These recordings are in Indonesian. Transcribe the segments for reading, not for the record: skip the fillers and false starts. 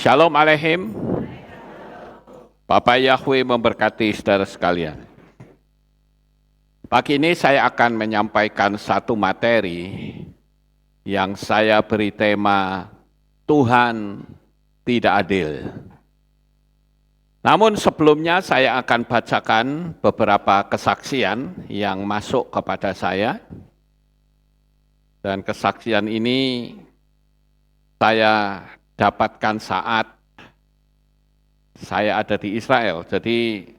Shalom Aleihim. Bapak Yahweh memberkati saudara sekalian. Pagi ini saya akan menyampaikan satu materi yang saya beri tema Tuhan tidak adil. Namun sebelumnya saya akan bacakan beberapa kesaksian yang masuk kepada saya. Dan kesaksian ini saya dapatkan saat saya ada di Israel. Jadi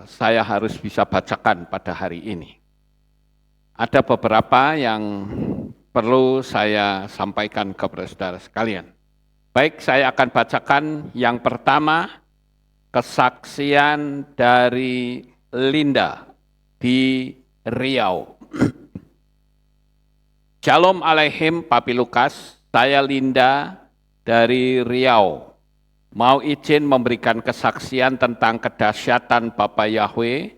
saya harus bisa bacakan pada hari ini. Ada beberapa yang perlu saya sampaikan kepada saudara sekalian. Baik, saya akan bacakan yang pertama, kesaksian dari Linda di Riau. Shalom Aleihim Papi Lukas, saya Linda dari Riau. Mau izin memberikan kesaksian tentang kedahsyatan Bapa Yahweh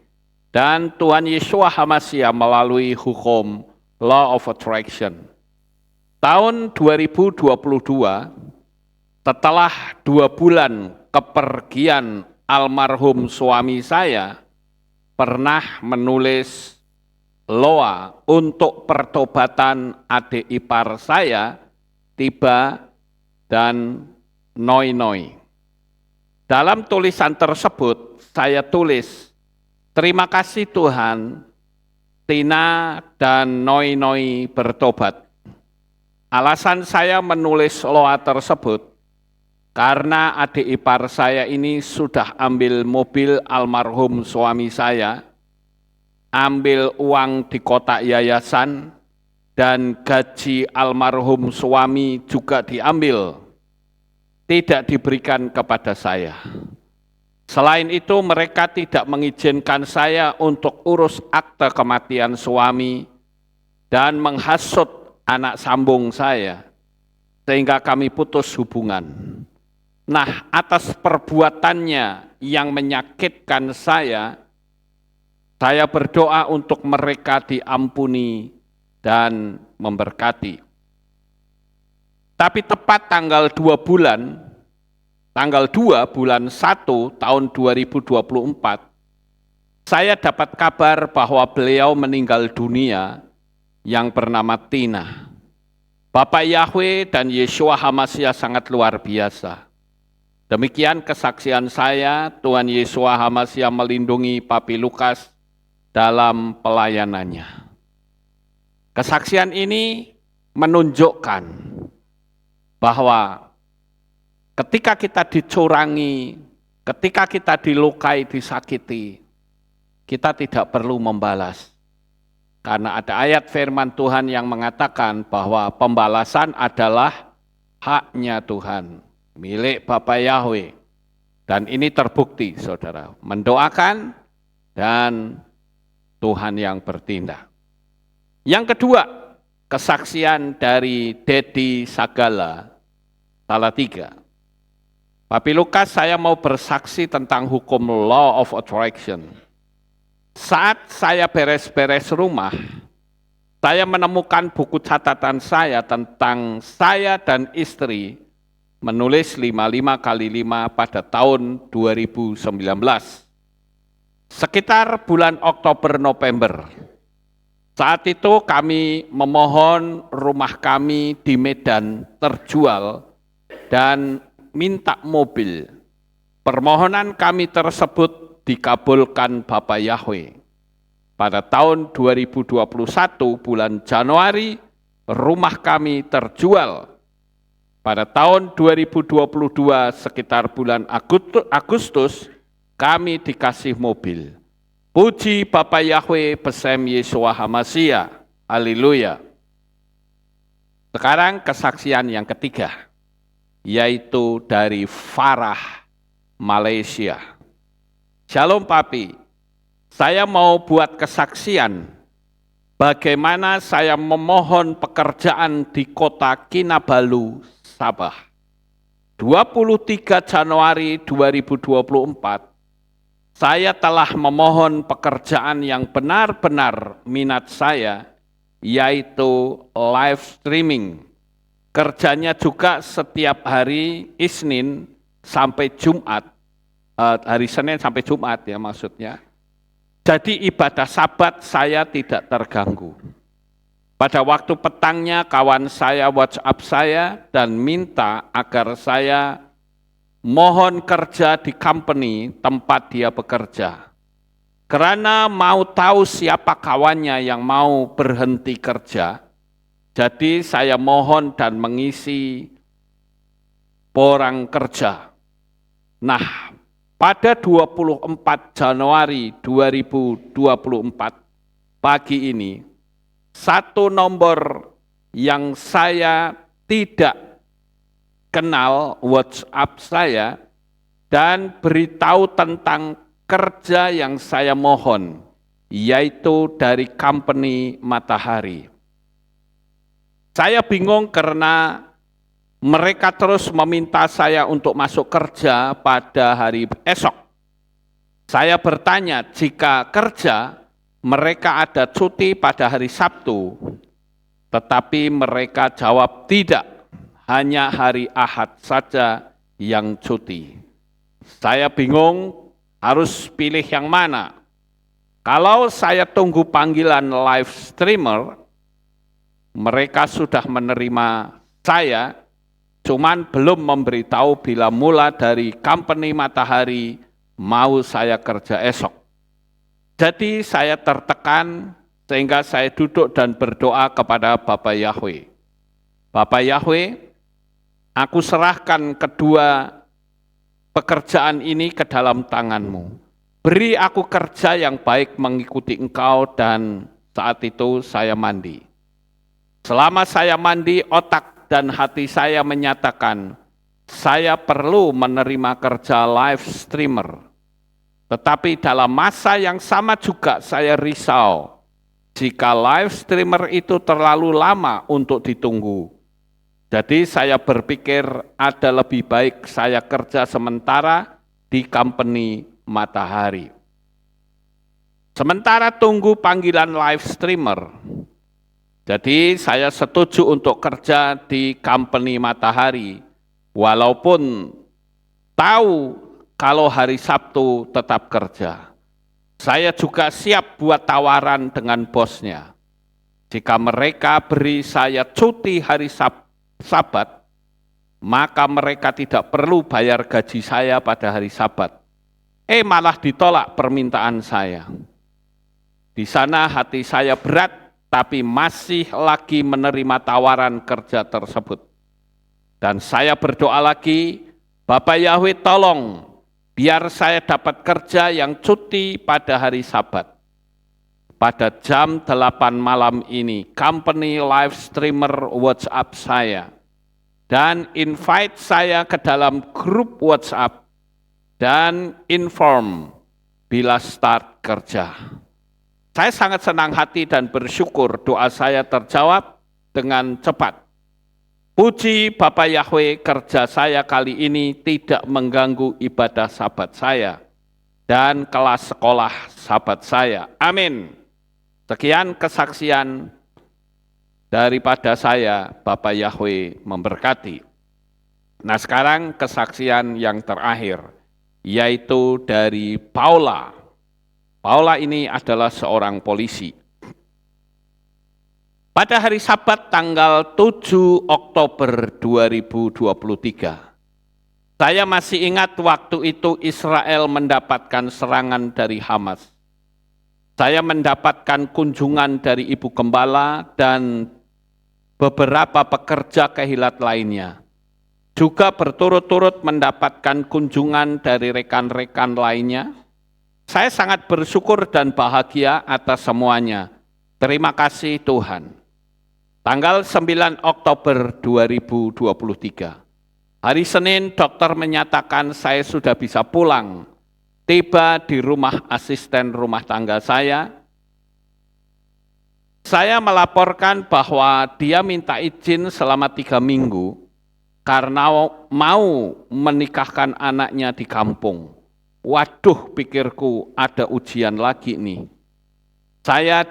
dan Tuhan Yeshua HaMashiach melalui hukum Law of Attraction. Tahun 2022, setelah 2 bulan kepergian almarhum suami saya, pernah menulis loa untuk pertobatan adik ipar saya, Tiba dan Noi. Dalam tulisan tersebut, saya tulis, terima kasih Tuhan, Tina dan Noi bertobat. Alasan saya menulis loa tersebut, karena adik ipar saya ini sudah ambil mobil almarhum suami saya, ambil uang di kotak yayasan, dan gaji almarhum suami juga diambil, tidak diberikan kepada saya. Selain itu, mereka tidak mengizinkan saya untuk urus akte kematian suami dan menghasut anak sambung saya, sehingga kami putus hubungan. Nah, atas perbuatannya yang menyakitkan saya berdoa untuk mereka diampuni dan memberkati. Tapi tepat tanggal 2 bulan 1 tahun 2024, saya dapat kabar bahwa beliau meninggal dunia yang bernama Tina. Bapak Yahweh dan Yeshua HaMashiach sangat luar biasa. Demikian kesaksian saya, Tuhan Yeshua HaMashiach melindungi Papi Lukas dalam pelayanannya. Kesaksian ini menunjukkan bahwa ketika kita dicurangi, ketika kita dilukai, disakiti, kita tidak perlu membalas. Karena ada ayat firman Tuhan yang mengatakan bahwa pembalasan adalah haknya Tuhan, milik Bapa Yahweh. Dan ini terbukti, saudara, mendoakan dan Tuhan yang bertindak. Yang kedua, kesaksian dari Dedi Sagala, Salatiga. Papi Lukas, saya mau bersaksi tentang hukum Law of Attraction. Saat saya beres-beres rumah, saya menemukan buku catatan saya tentang saya dan istri menulis 55x5 pada tahun 2019. Sekitar bulan Oktober-November. Saat itu kami memohon rumah kami di Medan terjual dan minta mobil. Permohonan kami tersebut dikabulkan Bapa Yahweh. Pada tahun 2021 bulan Januari, rumah kami terjual. Pada tahun 2022 sekitar bulan Agustus, kami dikasih mobil. Puji Bapa Yahweh besem Yeshua HaMashiach. Haleluya. Sekarang kesaksian yang ketiga, yaitu dari Farah, Malaysia. Shalom Papi, saya mau buat kesaksian bagaimana saya memohon pekerjaan di kota Kinabalu, Sabah. 23 Januari 2024, saya telah memohon pekerjaan yang benar-benar minat saya, yaitu live streaming. kerjanya juga setiap hari Isnin sampai Jumat, hari Senin sampai Jumat ya maksudnya. Jadi ibadah Sabat saya tidak terganggu. Pada waktu petangnya kawan saya WhatsApp saya dan minta agar saya mohon kerja di company tempat dia bekerja. Karena mau tahu siapa kawannya yang mau berhenti kerja, jadi saya mohon dan mengisi borang kerja. Nah, pada 24 Januari 2024 pagi ini, satu nomor yang saya tidak kenal WhatsApp saya dan beritahu tentang kerja yang saya mohon, yaitu dari company Matahari. Saya bingung karena mereka terus meminta saya untuk masuk kerja pada hari esok. Saya bertanya, jika kerja, mereka ada cuti pada hari Sabtu, tetapi mereka jawab tidak, hanya hari Ahad saja yang cuti. Saya bingung harus pilih yang mana. Kalau saya tunggu panggilan live streamer, mereka sudah menerima saya, cuman belum memberitahu bila mula dari company Matahari mau saya kerja esok. Jadi saya tertekan sehingga saya duduk dan berdoa kepada Bapak Yahweh. Bapak Yahweh, aku serahkan kedua pekerjaan ini ke dalam tangan-Mu. Beri aku kerja yang baik mengikuti Engkau, dan saat itu saya mandi. Selama saya mandi, otak dan hati saya menyatakan, saya perlu menerima kerja live streamer. Tetapi dalam masa yang sama juga saya risau, jika live streamer itu terlalu lama untuk ditunggu. Jadi saya berpikir ada lebih baik saya kerja sementara di company Matahari. Sementara tunggu panggilan live streamer, jadi saya setuju untuk kerja di company Matahari, walaupun tahu kalau hari Sabtu tetap kerja. Saya juga siap buat tawaran dengan bosnya. Jika mereka beri saya cuti hari Sabat, maka mereka tidak perlu bayar gaji saya pada hari Sabat. Malah ditolak permintaan saya. Di sana hati saya berat, tapi masih lagi menerima tawaran kerja tersebut. Dan saya berdoa lagi, Bapak Yahweh tolong, biar saya dapat kerja yang cuti pada hari Sabat. Pada jam 8 malam ini, company live streamer WhatsApp saya dan invite saya ke dalam grup WhatsApp dan inform bila start kerja. Saya sangat senang hati dan bersyukur doa saya terjawab dengan cepat. Puji Bapak Yahweh, kerja saya kali ini tidak mengganggu ibadah Sabat saya dan kelas sekolah Sabat saya. Amin. Sekian kesaksian daripada saya, Bapak Yahweh memberkati. Nah sekarang kesaksian yang terakhir, yaitu dari Paula. Paula ini adalah seorang polisi. Pada hari Sabat tanggal 7 Oktober 2023, saya masih ingat waktu itu Israel mendapatkan serangan dari Hamas. Saya mendapatkan kunjungan dari Ibu Gembala dan beberapa pekerja kehilat lainnya. Juga berturut-turut mendapatkan kunjungan dari rekan-rekan lainnya. Saya sangat bersyukur dan bahagia atas semuanya. Terima kasih Tuhan. Tanggal 9 Oktober 2023, hari Senin dokter menyatakan saya sudah bisa pulang. Tiba di rumah asisten rumah tangga saya melaporkan bahwa dia minta izin selama 3 minggu karena mau menikahkan anaknya di kampung. Waduh, pikirku ada ujian lagi nih. Saya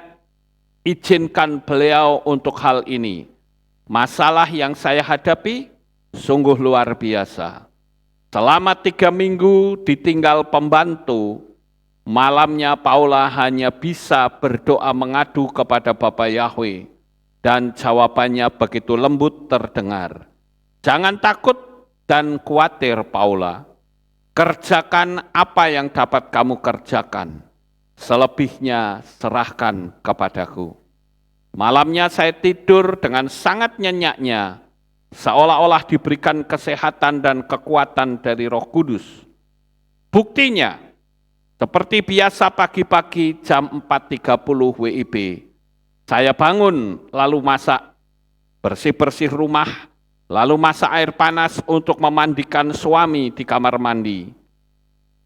izinkan beliau untuk hal ini. Masalah yang saya hadapi sungguh luar biasa. Selama 3 minggu ditinggal pembantu, malamnya Paula hanya bisa berdoa mengadu kepada Bapa Yahweh, dan jawabannya begitu lembut terdengar. Jangan takut dan khawatir Paula, kerjakan apa yang dapat kamu kerjakan, selebihnya serahkan kepadaku. Malamnya saya tidur dengan sangat nyenyaknya, seolah-olah diberikan kesehatan dan kekuatan dari Roh Kudus. Buktinya, seperti biasa pagi-pagi jam 4.30 WIB, saya bangun lalu masak, bersih-bersih rumah, lalu masak air panas untuk memandikan suami di kamar mandi.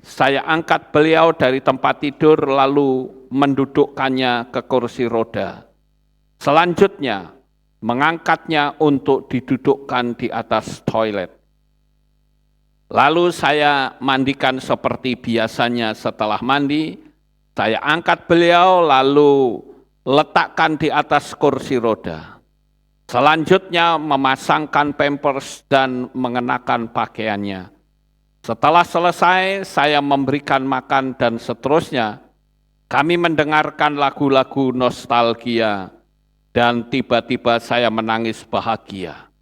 Saya angkat beliau dari tempat tidur lalu mendudukkannya ke kursi roda. Selanjutnya, mengangkatnya untuk didudukkan di atas toilet. Lalu saya mandikan seperti biasanya. Setelah mandi, saya angkat beliau lalu letakkan di atas kursi roda. Selanjutnya memasangkan pampers dan mengenakan pakaiannya. Setelah selesai, saya memberikan makan dan seterusnya. Kami mendengarkan lagu-lagu nostalgia dan tiba-tiba saya menangis bahagia.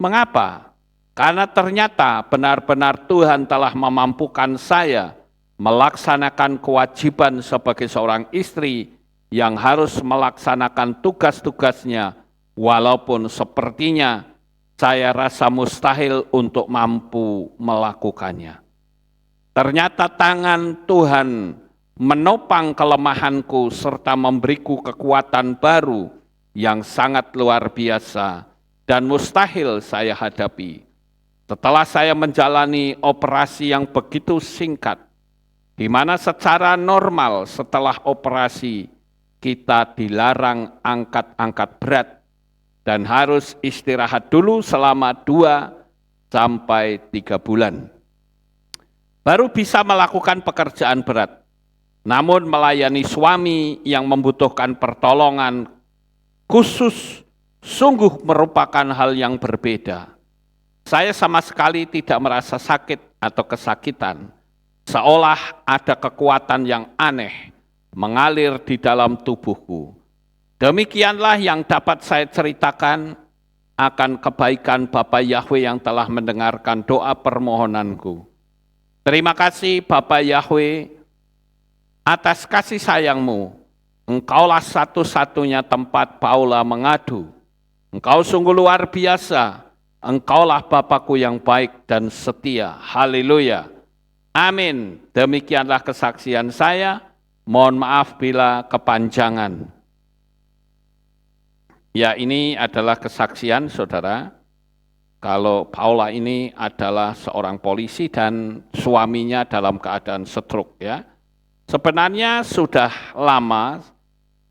Mengapa? Karena ternyata benar-benar Tuhan telah memampukan saya melaksanakan kewajiban sebagai seorang istri yang harus melaksanakan tugas-tugasnya, walaupun sepertinya saya rasa mustahil untuk mampu melakukannya. Ternyata tangan Tuhan menopang kelemahanku serta memberiku kekuatan baru yang sangat luar biasa dan mustahil saya hadapi. Setelah saya menjalani operasi yang begitu singkat, di mana secara normal setelah operasi kita dilarang angkat-angkat berat dan harus istirahat dulu selama 2 sampai 3 bulan. Baru bisa melakukan pekerjaan berat. Namun melayani suami yang membutuhkan pertolongan khusus sungguh merupakan hal yang berbeda. Saya sama sekali tidak merasa sakit atau kesakitan, seolah ada kekuatan yang aneh mengalir di dalam tubuhku. Demikianlah yang dapat saya ceritakan akan kebaikan Bapa Yahweh yang telah mendengarkan doa permohonanku. Terima kasih Bapa Yahweh atas kasih sayang-Mu. Engkaulah satu-satunya tempat Paula mengadu. Engkau sungguh luar biasa. Engkaulah Bapakku yang baik dan setia. Haleluya. Amin. Demikianlah kesaksian saya. Mohon maaf bila kepanjangan. Ya, ini adalah kesaksian saudara. Kalau Paula ini adalah seorang polisi dan suaminya dalam keadaan stroke ya. Sebenarnya sudah lama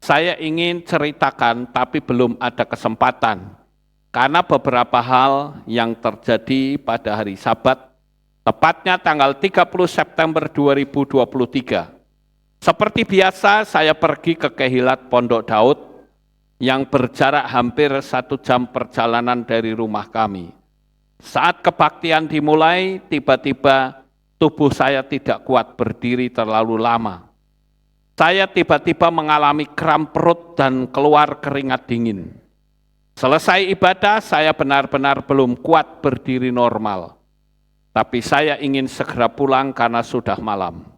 saya ingin ceritakan tapi belum ada kesempatan. Karena beberapa hal yang terjadi pada hari Sabat, tepatnya tanggal 30 September 2023. Seperti biasa saya pergi ke Kehilat Pondok Daud yang berjarak hampir 1 jam perjalanan dari rumah kami. Saat kebaktian dimulai, tiba-tiba tubuh saya tidak kuat berdiri terlalu lama. Saya tiba-tiba mengalami kram perut dan keluar keringat dingin. Selesai ibadah, saya benar-benar belum kuat berdiri normal. Tapi saya ingin segera pulang karena sudah malam.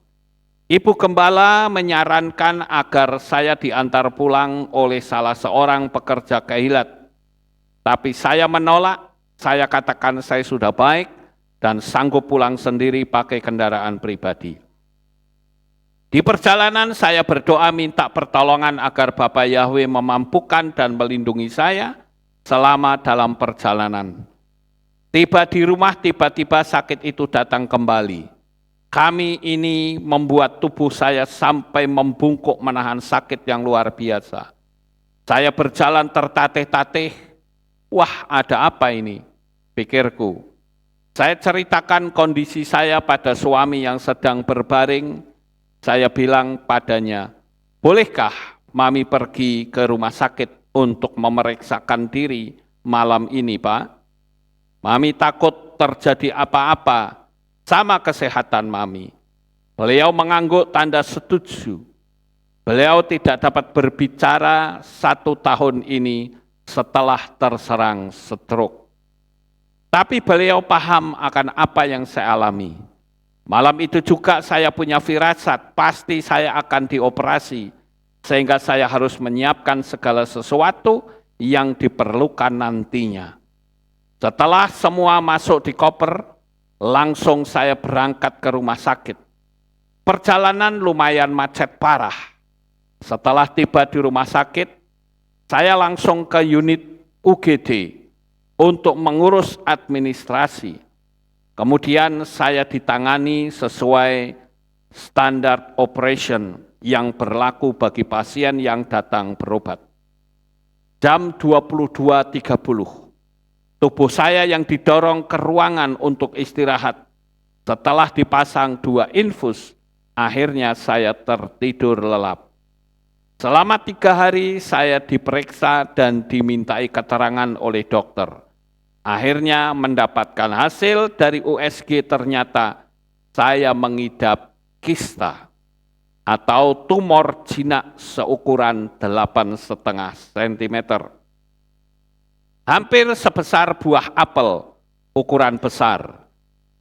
Ibu Gembala menyarankan agar saya diantar pulang oleh salah seorang pekerja kehilat. Tapi saya menolak, saya katakan saya sudah baik dan sanggup pulang sendiri pakai kendaraan pribadi. Di perjalanan saya berdoa minta pertolongan agar Bapa Yahweh memampukan dan melindungi saya selama dalam perjalanan. Tiba di rumah tiba-tiba sakit itu datang kembali. Kami ini membuat tubuh saya sampai membungkuk menahan sakit yang luar biasa. Saya berjalan tertatih-tatih, wah ada apa ini? Pikirku. Saya ceritakan kondisi saya pada suami yang sedang berbaring. Saya bilang padanya, bolehkah Mami pergi ke rumah sakit untuk memeriksakan diri, malam ini, Pak. Mami takut terjadi apa-apa sama kesehatan Mami. Beliau mengangguk tanda setuju. Beliau tidak dapat berbicara 1 tahun ini setelah terserang stroke. Tapi beliau paham akan apa yang saya alami. Malam itu juga saya punya firasat, pasti saya akan dioperasi, sehingga saya harus menyiapkan segala sesuatu yang diperlukan nantinya. Setelah semua masuk di koper, langsung saya berangkat ke rumah sakit. Perjalanan lumayan macet parah. Setelah tiba di rumah sakit, saya langsung ke unit UGD untuk mengurus administrasi. Kemudian saya ditangani sesuai standar operation yang berlaku bagi pasien yang datang berobat. Jam 22.30. Tubuh saya yang didorong ke ruangan untuk istirahat. Setelah dipasang 2 infus, akhirnya saya tertidur lelap. Selama 3 hari saya diperiksa dan dimintai keterangan oleh dokter. Akhirnya mendapatkan hasil dari USG, ternyata saya mengidap kista atau tumor jinak seukuran 8,5 cm. Hampir sebesar buah apel, ukuran besar.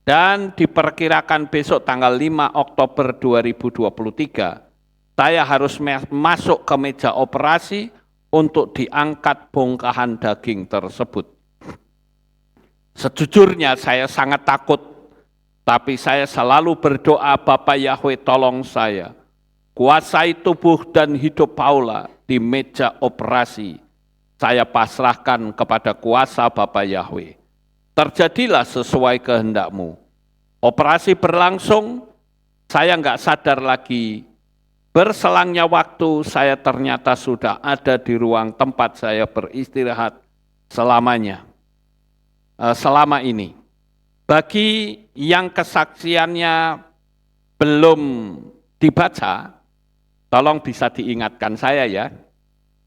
Dan diperkirakan besok tanggal 5 Oktober 2023, saya harus masuk ke meja operasi untuk diangkat bongkahan daging tersebut. Sejujurnya saya sangat takut, tapi saya selalu berdoa, Bapak Yahweh tolong saya. Kuasai tubuh dan hidup Paula di meja operasi. Saya pasrahkan kepada kuasa Bapa Yahweh. Terjadilah sesuai kehendak-Mu. Operasi berlangsung, saya enggak sadar lagi. Berselangnya waktu, saya ternyata sudah ada di ruang tempat saya beristirahat selama ini. Bagi yang kesaksiannya belum dibaca, tolong bisa diingatkan saya ya.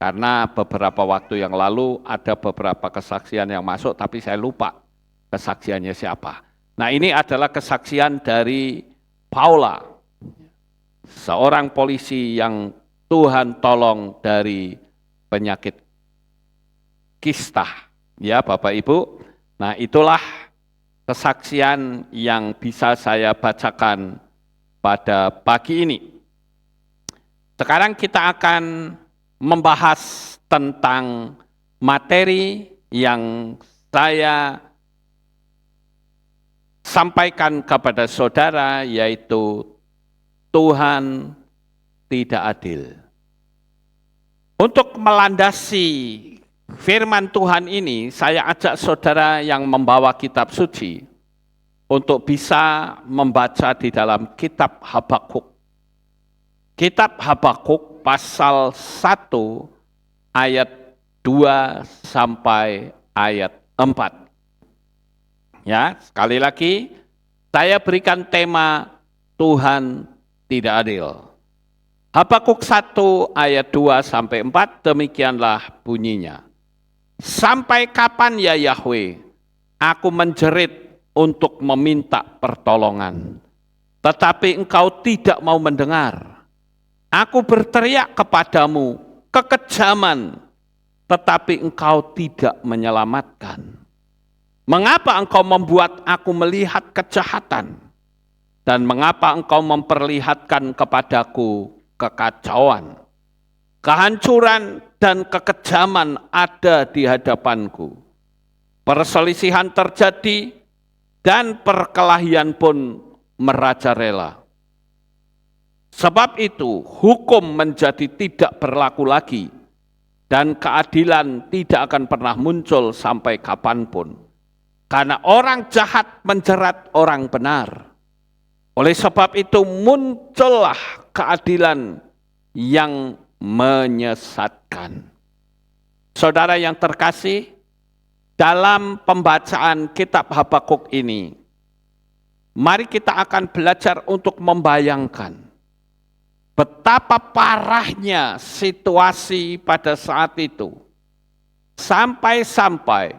Karena beberapa waktu yang lalu ada beberapa kesaksian yang masuk, tapi saya lupa kesaksiannya siapa. Nah, ini adalah kesaksian dari Paula, seorang polisi yang Tuhan tolong dari penyakit kista. Ya, Bapak Ibu. Nah, itulah kesaksian yang bisa saya bacakan pada pagi ini. Sekarang kita akan membahas tentang materi yang saya sampaikan kepada saudara, yaitu Tuhan tidak adil. Untuk melandasi firman Tuhan ini, saya ajak saudara yang membawa kitab suci untuk bisa membaca di dalam kitab Habakuk. Kitab Habakuk pasal 1 ayat 2 sampai ayat 4. Ya, sekali lagi saya berikan tema Tuhan tidak adil. Habakuk 1 ayat 2 sampai 4, demikianlah bunyinya. Sampai kapan ya Yahweh, aku menjerit untuk meminta pertolongan, tetapi engkau tidak mau mendengar. Aku berteriak kepadamu, kekejaman, tetapi engkau tidak menyelamatkan. Mengapa engkau membuat aku melihat kejahatan? Dan mengapa engkau memperlihatkan kepadaku kekacauan? Kehancuran dan kekejaman ada di hadapanku. Perselisihan terjadi dan perkelahian pun merajalela. Sebab itu hukum menjadi tidak berlaku lagi dan keadilan tidak akan pernah muncul sampai kapanpun. Karena orang jahat menjerat orang benar. Oleh sebab itu muncullah keadilan yang menyesatkan. Saudara yang terkasih, dalam pembacaan kitab Habakuk ini, mari kita akan belajar untuk membayangkan betapa parahnya situasi pada saat itu. Sampai-sampai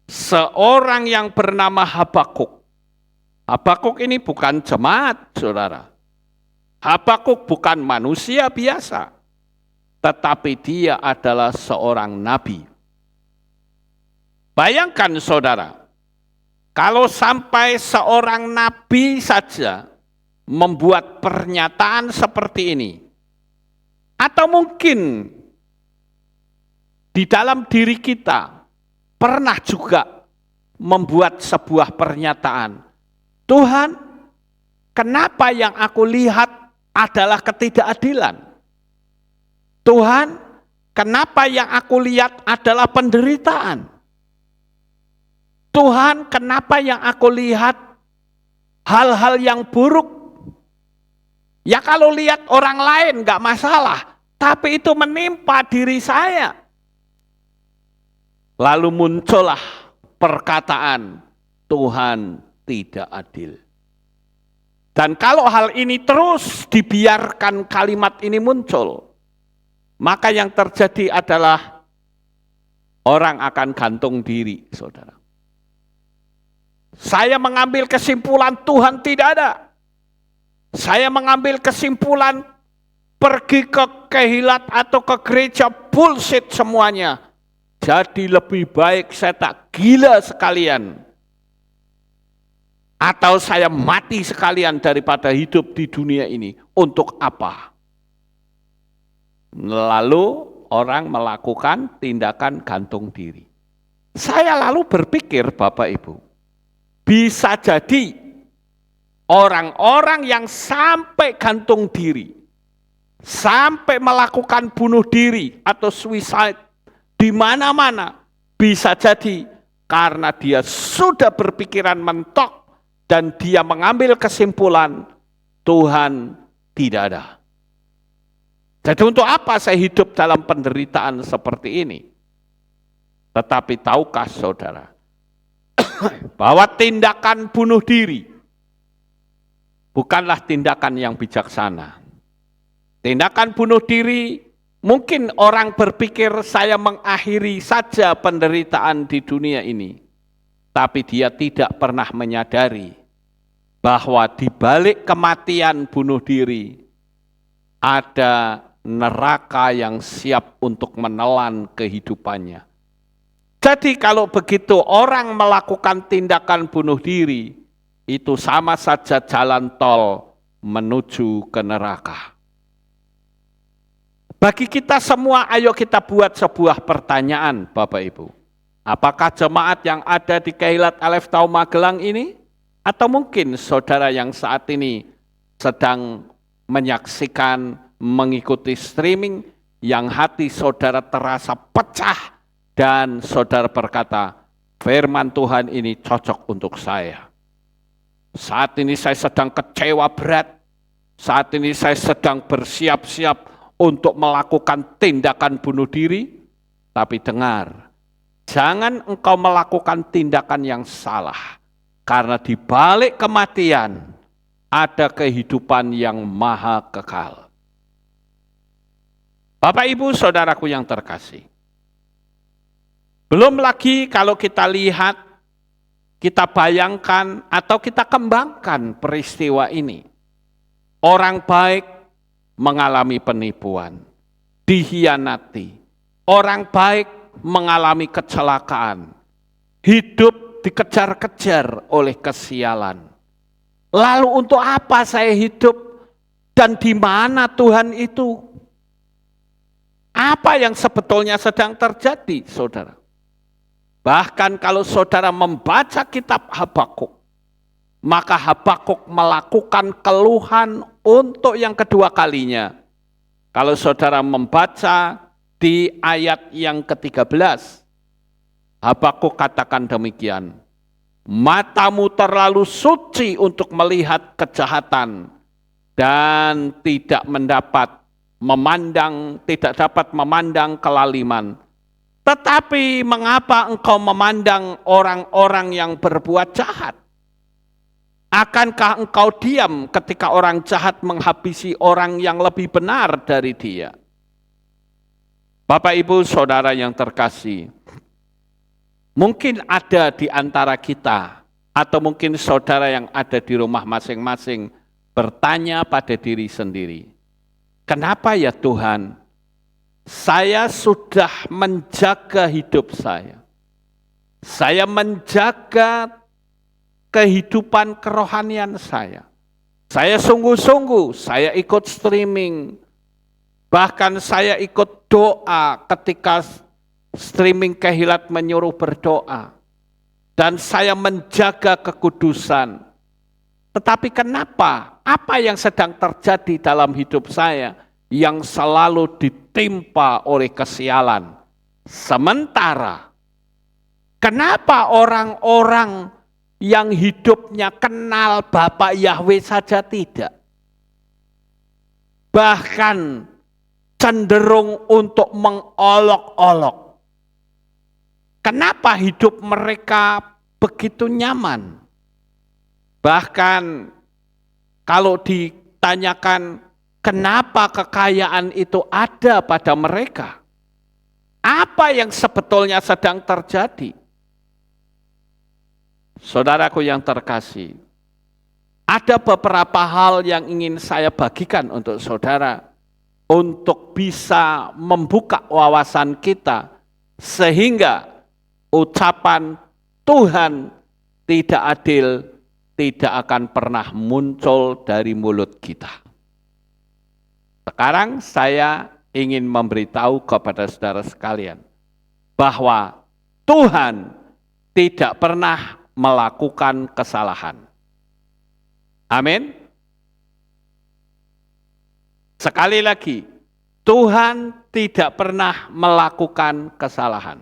seorang yang bernama Habakuk. Habakuk ini bukan jemaat, saudara. Habakuk bukan manusia biasa, tetapi dia adalah seorang nabi. Bayangkan saudara, kalau sampai seorang nabi saja membuat pernyataan seperti ini, atau mungkin di dalam diri kita pernah juga membuat sebuah pernyataan, Tuhan, kenapa yang aku lihat adalah ketidakadilan? Tuhan, kenapa yang aku lihat adalah penderitaan? Tuhan, kenapa yang aku lihat hal-hal yang buruk? Ya kalau lihat orang lain gak masalah, tapi itu menimpa diri saya. Lalu muncullah perkataan, Tuhan tidak adil. Dan kalau hal ini terus dibiarkan kalimat ini muncul, maka yang terjadi adalah orang akan gantung diri, saudara. Saya mengambil kesimpulan Tuhan tidak ada. Saya mengambil kesimpulan pergi ke kehilat atau ke gereja, bullshit semuanya. Jadi lebih baik saya tak gila sekalian. Atau saya mati sekalian daripada hidup di dunia ini. Untuk apa? Lalu orang melakukan tindakan gantung diri. Saya lalu berpikir, Bapak Ibu, bisa jadi orang-orang yang sampai gantung diri, sampai melakukan bunuh diri atau suicide di mana-mana, bisa jadi karena dia sudah berpikiran mentok dan dia mengambil kesimpulan Tuhan tidak ada. Jadi untuk apa saya hidup dalam penderitaan seperti ini? Tetapi tahukah saudara, bahwa tindakan bunuh diri bukanlah tindakan yang bijaksana. Tindakan bunuh diri, mungkin orang berpikir saya mengakhiri saja penderitaan di dunia ini. Tapi dia tidak pernah menyadari bahwa di balik kematian bunuh diri ada neraka yang siap untuk menelan kehidupannya. Jadi kalau begitu orang melakukan tindakan bunuh diri, itu sama saja jalan tol menuju ke neraka. Bagi kita semua, ayo kita buat sebuah pertanyaan, Bapak Ibu. Apakah jemaat yang ada di Kehilat Alef Tau Magelang ini, atau mungkin saudara yang saat ini sedang menyaksikan, mengikuti streaming, yang hati saudara terasa pecah, dan saudara berkata, firman Tuhan ini cocok untuk saya. Saat ini saya sedang kecewa berat, saat ini saya sedang bersiap-siap untuk melakukan tindakan bunuh diri, tapi dengar, jangan engkau melakukan tindakan yang salah, karena di balik kematian ada kehidupan yang maha kekal. Bapak Ibu saudaraku yang terkasih, belum lagi kalau kita lihat, kita bayangkan atau kita kembangkan peristiwa ini. Orang baik mengalami penipuan, dikhianati. Orang baik mengalami kecelakaan, hidup dikejar-kejar oleh kesialan. Lalu untuk apa saya hidup dan di mana Tuhan itu? Apa yang sebetulnya sedang terjadi, saudara? Bahkan kalau saudara membaca kitab Habakuk, maka Habakuk melakukan keluhan untuk yang kedua kalinya. Kalau saudara membaca di ayat yang ke-13, Habakuk katakan demikian, matamu terlalu suci untuk melihat kejahatan dan tidak dapat memandang kelaliman. Tetapi mengapa engkau memandang orang-orang yang berbuat jahat? Akankah engkau diam ketika orang jahat menghabisi orang yang lebih benar dari dia? Bapak, Ibu, Saudara yang terkasih, mungkin ada di antara kita, atau mungkin saudara yang ada di rumah masing-masing, bertanya pada diri sendiri, kenapa ya Tuhan, saya sudah menjaga hidup saya menjaga kehidupan kerohanian saya sungguh-sungguh, saya ikut streaming, bahkan saya ikut doa ketika streaming Kehilat menyuruh berdoa, dan saya menjaga kekudusan. Tetapi kenapa? Apa yang sedang terjadi dalam hidup saya yang selalu ditimpa oleh kesialan? Sementara, kenapa orang-orang yang hidupnya kenal Bapak Yahweh saja tidak? Bahkan cenderung untuk mengolok-olok. Kenapa hidup mereka begitu nyaman? Bahkan kalau ditanyakan kenapa kekayaan itu ada pada mereka, apa yang sebetulnya sedang terjadi? Saudaraku yang terkasih, ada beberapa hal yang ingin saya bagikan untuk saudara, untuk bisa membuka wawasan kita, sehingga ucapan Tuhan tidak adil tidak akan pernah muncul dari mulut kita. Sekarang saya ingin memberitahu kepada saudara sekalian bahwa Tuhan tidak pernah melakukan kesalahan. Amin. Sekali lagi, Tuhan tidak pernah melakukan kesalahan.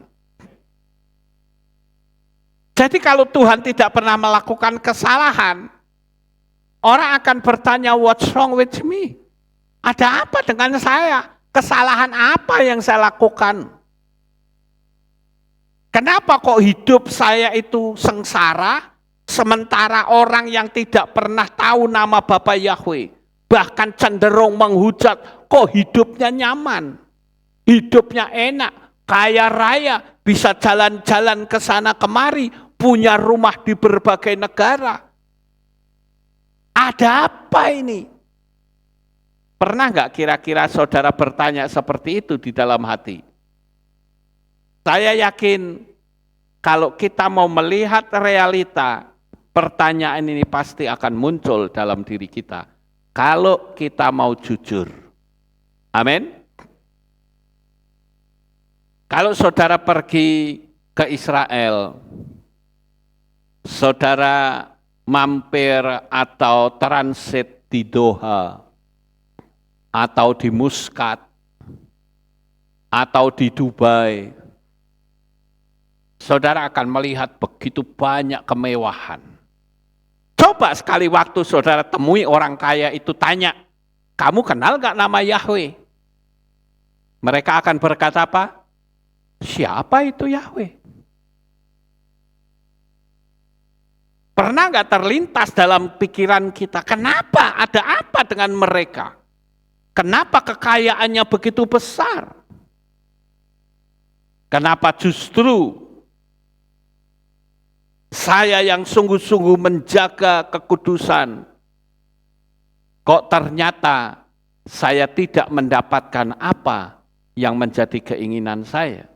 Jadi kalau Tuhan tidak pernah melakukan kesalahan, orang akan bertanya, what's wrong with me? Ada apa dengan saya? Kesalahan apa yang saya lakukan? Kenapa kok hidup saya itu sengsara, sementara orang yang tidak pernah tahu nama Bapa Yahweh, bahkan cenderung menghujat, kok hidupnya nyaman, hidupnya enak, kaya raya, bisa jalan-jalan ke sana kemari, punya rumah di berbagai negara. Ada apa ini? Pernah nggak kira-kira saudara bertanya seperti itu di dalam hati? Saya yakin kalau kita mau melihat realita, pertanyaan ini pasti akan muncul dalam diri kita. Kalau kita mau jujur. Amin. Kalau saudara pergi ke Israel, saudara mampir atau transit di Doha, atau di Muscat, atau di Dubai, saudara akan melihat begitu banyak kemewahan. Coba sekali waktu saudara temui orang kaya itu, tanya, kamu kenal gak nama Yahweh? Mereka akan berkata apa? Siapa itu Yahweh? Pernah gak terlintas dalam pikiran kita, kenapa, ada apa dengan mereka? Kenapa kekayaannya begitu besar? Kenapa justru saya yang sungguh-sungguh menjaga kekudusan, kok ternyata saya tidak mendapatkan apa yang menjadi keinginan saya?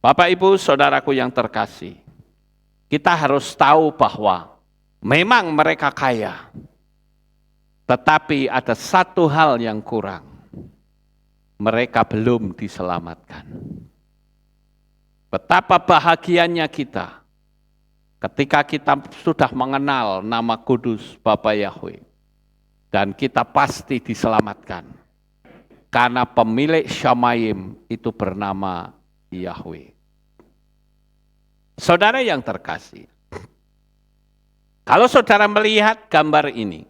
Bapak, Ibu, saudaraku yang terkasih, kita harus tahu bahwa memang mereka kaya, tetapi ada satu hal yang kurang. Mereka belum diselamatkan. Betapa bahagianya kita ketika kita sudah mengenal nama kudus Bapa Yahweh. Dan kita pasti diselamatkan. Karena pemilik Syamayim itu bernama Yahweh. Saudara yang terkasih, kalau saudara melihat gambar ini,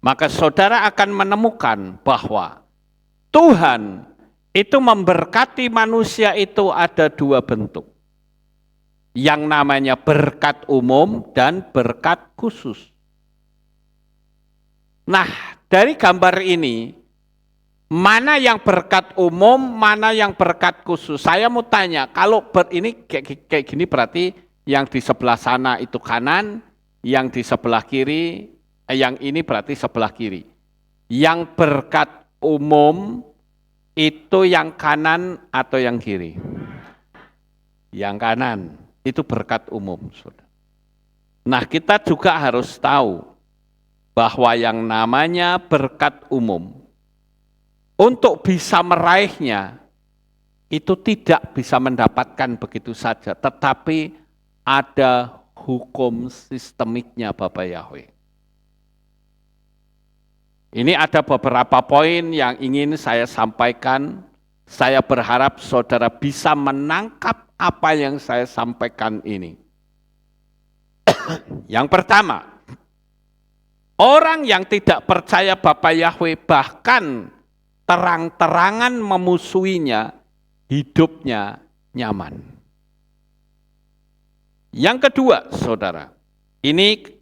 maka saudara akan menemukan bahwa Tuhan itu memberkati manusia itu ada dua bentuk. Yang namanya berkat umum dan berkat khusus. Nah, dari gambar ini, Mana yang berkat umum, mana yang berkat khusus. Saya mau tanya, kalau ini kayak gini berarti yang di sebelah sana itu kanan, yang di sebelah kiri, yang ini berarti sebelah kiri. Yang berkat umum itu yang kanan atau yang kiri? Yang kanan, itu berkat umum. Nah, kita juga harus tahu bahwa yang namanya berkat umum, untuk bisa meraihnya, itu tidak bisa mendapatkan begitu saja, tetapi ada hukum sistemiknya Bapak Yahweh. Ini ada beberapa poin yang ingin saya sampaikan. Saya berharap saudara bisa menangkap apa yang saya sampaikan ini. Yang pertama, orang yang tidak percaya Bapa Yahweh bahkan terang-terangan memusuhinya, hidupnya nyaman. Yang kedua, saudara, ini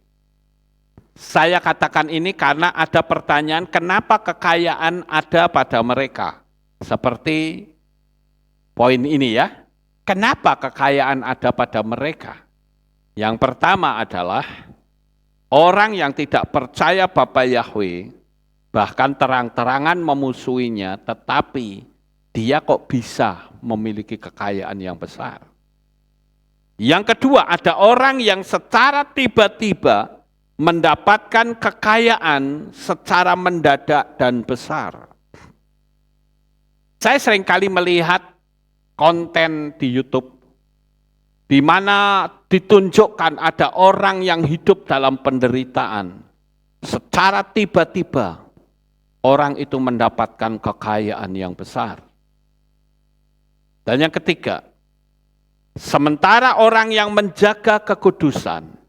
saya katakan ini karena ada pertanyaan kenapa kekayaan ada pada mereka. Seperti poin ini ya, kenapa kekayaan ada pada mereka? Yang pertama adalah orang yang tidak percaya Bapa Yahweh, bahkan terang-terangan memusuhinya, tetapi dia kok bisa memiliki kekayaan yang besar. Yang kedua, ada orang yang secara tiba-tiba mendapatkan kekayaan secara mendadak dan besar. Saya seringkali melihat konten di YouTube di mana ditunjukkan ada orang yang hidup dalam penderitaan. Secara tiba-tiba orang itu mendapatkan kekayaan yang besar. Dan yang ketiga, sementara orang yang menjaga kekudusan,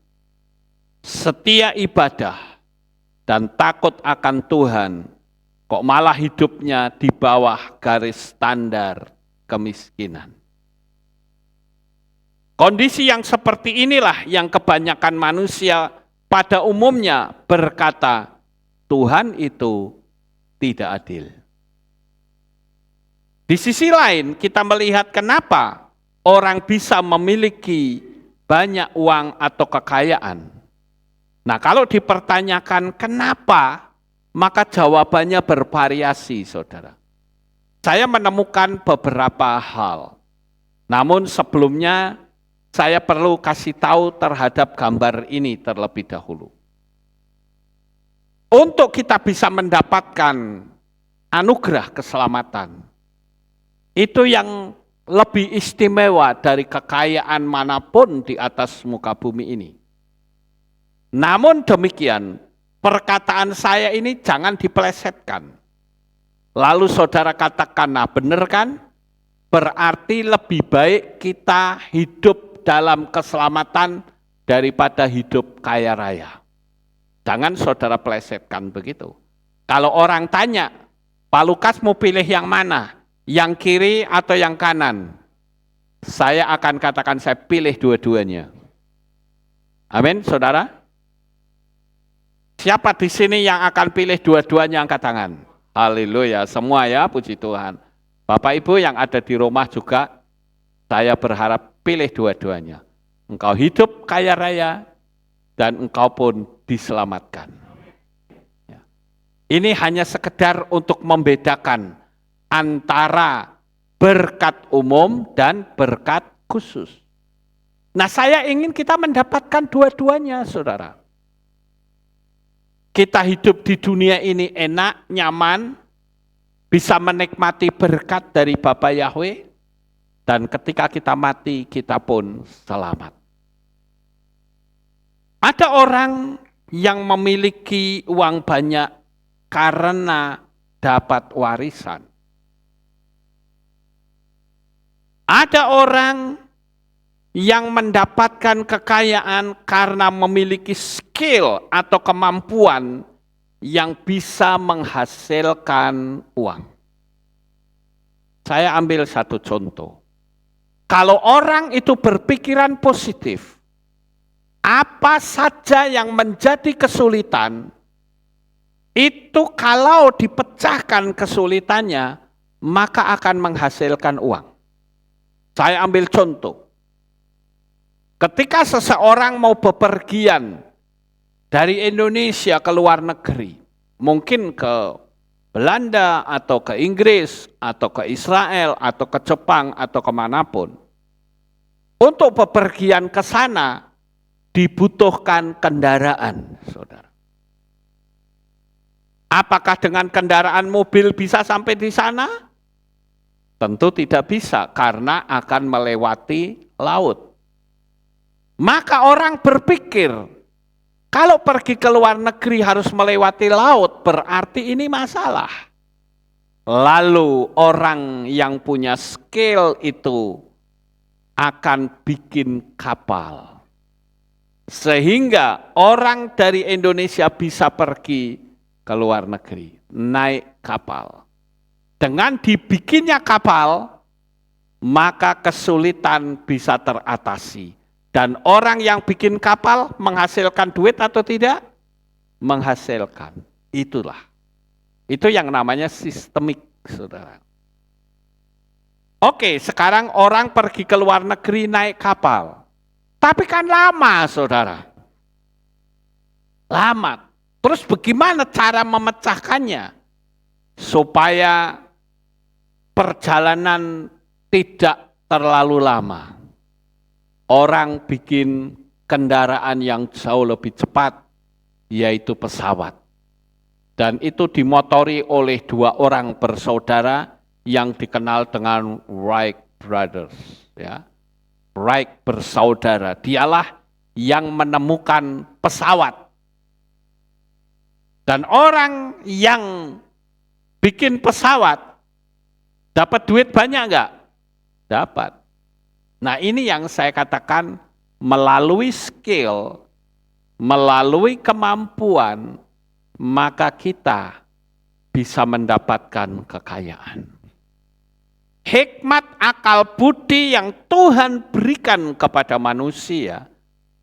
setia ibadah, dan takut akan Tuhan, kok malah hidupnya di bawah garis standar kemiskinan. Kondisi yang seperti inilah yang kebanyakan manusia pada umumnya berkata, Tuhan itu tidak adil. Di sisi lain, kita melihat kenapa orang bisa memiliki banyak uang atau kekayaan. Nah, kalau dipertanyakan kenapa, maka jawabannya bervariasi, saudara. Saya menemukan beberapa hal. Namun sebelumnya, saya perlu kasih tahu terhadap gambar ini terlebih dahulu. Untuk kita bisa mendapatkan anugerah keselamatan, itu yang lebih istimewa dari kekayaan manapun di atas muka bumi ini. Namun demikian, perkataan saya ini jangan dipelesetkan. Lalu saudara katakan, nah benar kan? Berarti lebih baik kita hidup dalam keselamatan daripada hidup kaya raya. Jangan saudara pelesetkan begitu. Kalau orang tanya, Pak Lukas mau pilih yang mana? Yang kiri atau yang kanan? Saya akan katakan saya pilih dua-duanya. Amin, saudara? Siapa di sini yang akan pilih dua-duanya angkat tangan? Haleluya, semua ya, puji Tuhan. Bapak Ibu yang ada di rumah juga, saya berharap pilih dua-duanya. Engkau hidup kaya raya, dan engkau pun diselamatkan. Ya. Ini hanya sekedar untuk membedakan antara berkat umum dan berkat khusus. Nah, saya ingin kita mendapatkan dua-duanya, saudara. Kita hidup di dunia ini enak, nyaman, bisa menikmati berkat dari Bapa Yahweh, dan ketika kita mati, kita pun selamat. Ada orang yang memiliki uang banyak karena dapat warisan. Ada orang yang mendapatkan kekayaan karena memiliki skill atau kemampuan yang bisa menghasilkan uang. Saya ambil satu contoh. Kalau orang itu berpikiran positif, apa saja yang menjadi kesulitan, itu kalau dipecahkan kesulitannya, maka akan menghasilkan uang. Saya ambil contoh. Ketika seseorang mau bepergian dari Indonesia ke luar negeri, mungkin ke Belanda atau ke Inggris atau ke Israel atau ke Jepang atau kemanapun, untuk bepergian ke sana dibutuhkan kendaraan, saudara. Apakah dengan kendaraan mobil bisa sampai di sana? Tentu tidak bisa, karena akan melewati laut. Maka orang berpikir, kalau pergi ke luar negeri harus melewati laut, berarti ini masalah. Lalu orang yang punya skill itu akan bikin kapal. Sehingga orang dari Indonesia bisa pergi ke luar negeri, naik kapal. Dengan dibikinnya kapal, maka kesulitan bisa teratasi. Dan orang yang bikin kapal menghasilkan duit atau tidak? Menghasilkan. Itulah. Itu yang namanya sistemik, saudara. Oke, sekarang orang pergi ke luar negeri naik kapal. Tapi kan lama, saudara. Lama. Terus bagaimana cara memecahkannya? Supaya perjalanan tidak terlalu lama. Orang bikin kendaraan yang jauh lebih cepat, yaitu pesawat. Dan itu dimotori oleh dua orang bersaudara yang dikenal dengan Wright Brothers. Ya. Wright bersaudara, dialah yang menemukan pesawat. Dan orang yang bikin pesawat, dapat duit banyak enggak? Dapat. Nah ini yang saya katakan, melalui skill, melalui kemampuan, maka kita bisa mendapatkan kekayaan. Hikmat akal budi yang Tuhan berikan kepada manusia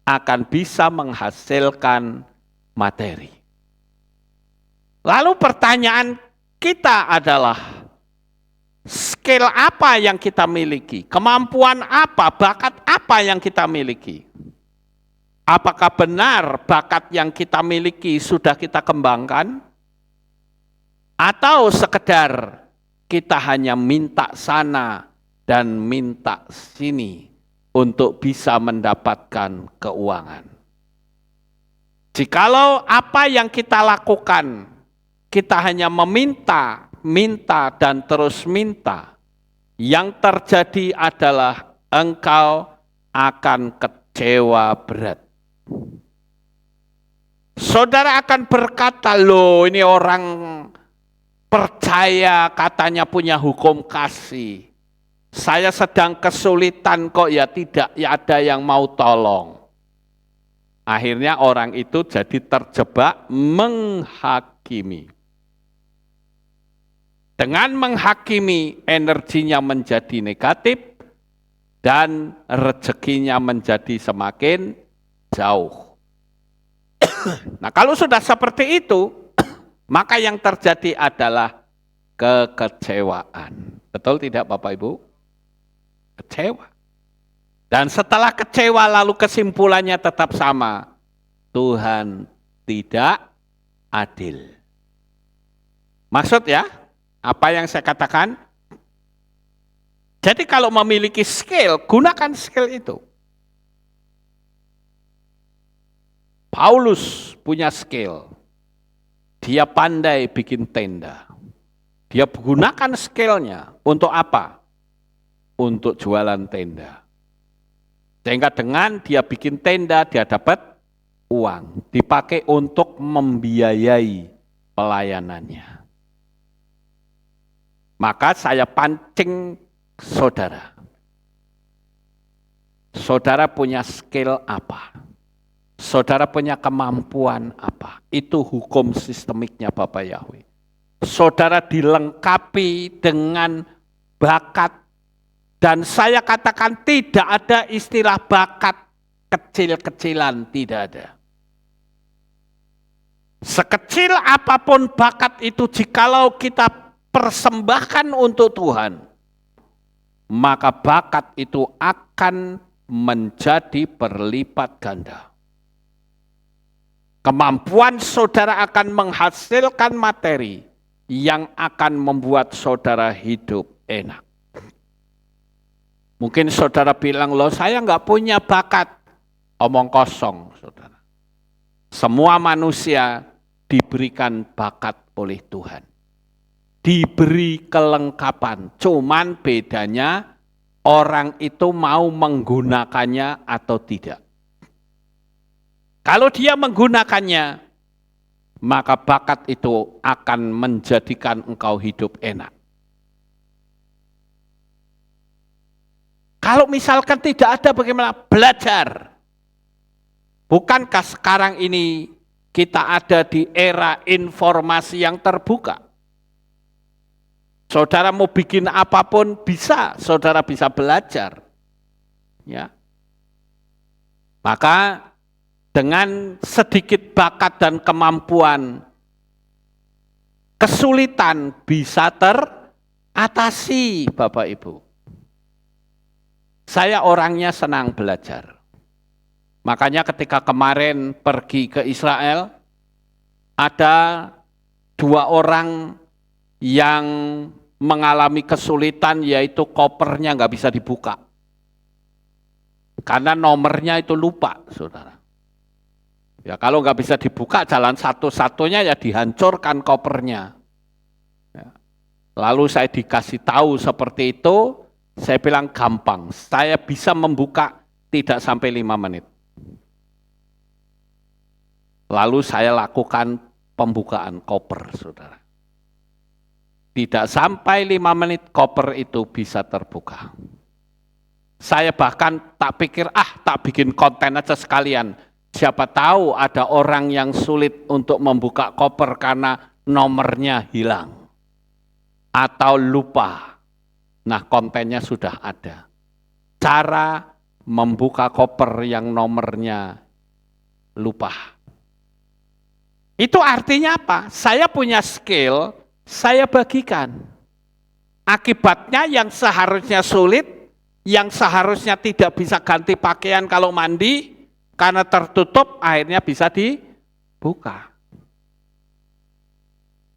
akan bisa menghasilkan materi. Lalu pertanyaan kita adalah, skill apa yang kita miliki? Kemampuan apa, bakat apa yang kita miliki? Apakah benar bakat yang kita miliki sudah kita kembangkan? Atau sekedar kita hanya minta sana dan minta sini untuk bisa mendapatkan keuangan? Jikalau apa yang kita lakukan, kita hanya meminta, minta dan terus minta, yang terjadi adalah engkau akan kecewa berat. Saudara akan berkata, loh ini orang percaya katanya punya hukum kasih. Saya sedang kesulitan kok ya tidak ya ada yang mau tolong. Akhirnya orang itu jadi terjebak menghakimi. Dengan menghakimi, energinya menjadi negatif dan rezekinya menjadi semakin jauh. Nah, kalau sudah seperti itu, maka yang terjadi adalah kekecewaan. Betul tidak Bapak Ibu? Kecewa. Dan setelah kecewa lalu kesimpulannya tetap sama. Tuhan tidak adil. Maksud ya? Apa yang saya katakan? Jadi kalau memiliki skill, gunakan skill itu. Paulus punya skill. Dia pandai bikin tenda. Dia gunakan skillnya untuk apa? Untuk jualan tenda. Sehingga dengan dia bikin tenda, dia dapat uang. Dipakai untuk membiayai pelayanannya. Maka saya pancing saudara. Saudara punya skill apa? Saudara punya kemampuan apa? Itu hukum sistemiknya Bapak Yahweh. Saudara dilengkapi dengan bakat. Dan saya katakan tidak ada istilah bakat kecil-kecilan, tidak ada. Sekecil apapun bakat itu, jikalau kita persembahkan untuk Tuhan, maka bakat itu akan menjadi berlipat ganda. Kemampuan saudara akan menghasilkan materi yang akan membuat saudara hidup enak. Mungkin saudara bilang, loh saya nggak punya bakat. Omong kosong, saudara. Semua manusia diberikan bakat oleh Tuhan. Diberi kelengkapan, cuman bedanya orang itu mau menggunakannya atau tidak. Kalau dia menggunakannya, maka bakat itu akan menjadikan engkau hidup enak. Kalau misalkan tidak ada, bagaimana? Belajar. Bukankah sekarang ini kita ada di era informasi yang terbuka? Saudara mau bikin apapun bisa, saudara bisa belajar. Ya. Maka dengan sedikit bakat dan kemampuan, kesulitan bisa teratasi, Bapak Ibu. Saya orangnya senang belajar. Makanya ketika kemarin pergi ke Israel, ada 2 orang yang mengalami kesulitan, yaitu kopernya nggak bisa dibuka. Karena nomornya itu lupa, saudara. Ya kalau nggak bisa dibuka, jalan satu-satunya ya dihancurkan kopernya. Ya. Lalu saya dikasih tahu seperti itu, saya bilang gampang, saya bisa membuka tidak sampai 5 menit. Lalu saya lakukan pembukaan koper, saudara. Tidak sampai 5 menit koper itu bisa terbuka. Saya bahkan tak pikir, tak bikin konten aja sekalian. Siapa tahu ada orang yang sulit untuk membuka koper karena nomornya hilang. Atau lupa. Nah, kontennya sudah ada. Cara membuka koper yang nomornya lupa. Itu artinya apa? Saya punya skill, saya bagikan. Akibatnya yang seharusnya sulit, yang seharusnya tidak bisa ganti pakaian kalau mandi, karena tertutup akhirnya bisa dibuka.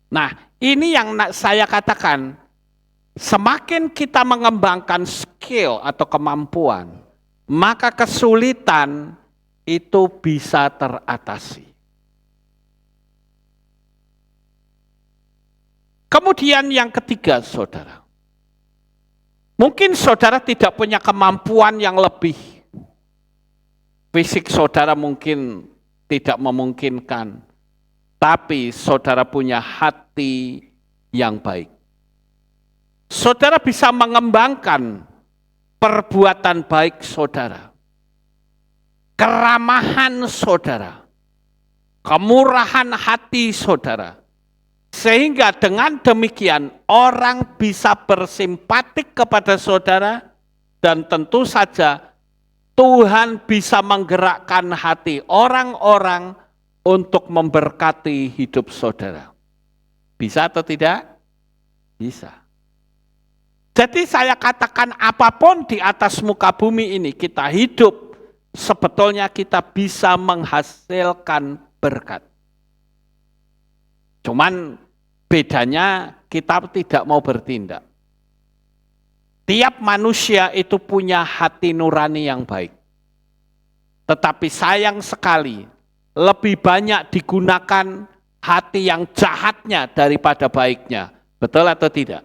Nah, ini yang saya katakan, semakin kita mengembangkan skill atau kemampuan, maka kesulitan itu bisa teratasi. Kemudian yang ketiga, saudara. Mungkin saudara tidak punya kemampuan yang lebih. Fisik saudara mungkin tidak memungkinkan. Tapi saudara punya hati yang baik. Saudara bisa mengembangkan perbuatan baik saudara. Keramahan saudara. Kemurahan hati saudara. Sehingga dengan demikian orang bisa bersimpatik kepada saudara dan tentu saja Tuhan bisa menggerakkan hati orang-orang untuk memberkati hidup saudara. Bisa atau tidak? Bisa. Jadi saya katakan apapun di atas muka bumi ini kita hidup, sebetulnya kita bisa menghasilkan berkat. Cuman bedanya kita tidak mau bertindak. Tiap manusia itu punya hati nurani yang baik. Tetapi sayang sekali, lebih banyak digunakan hati yang jahatnya daripada baiknya. Betul atau tidak?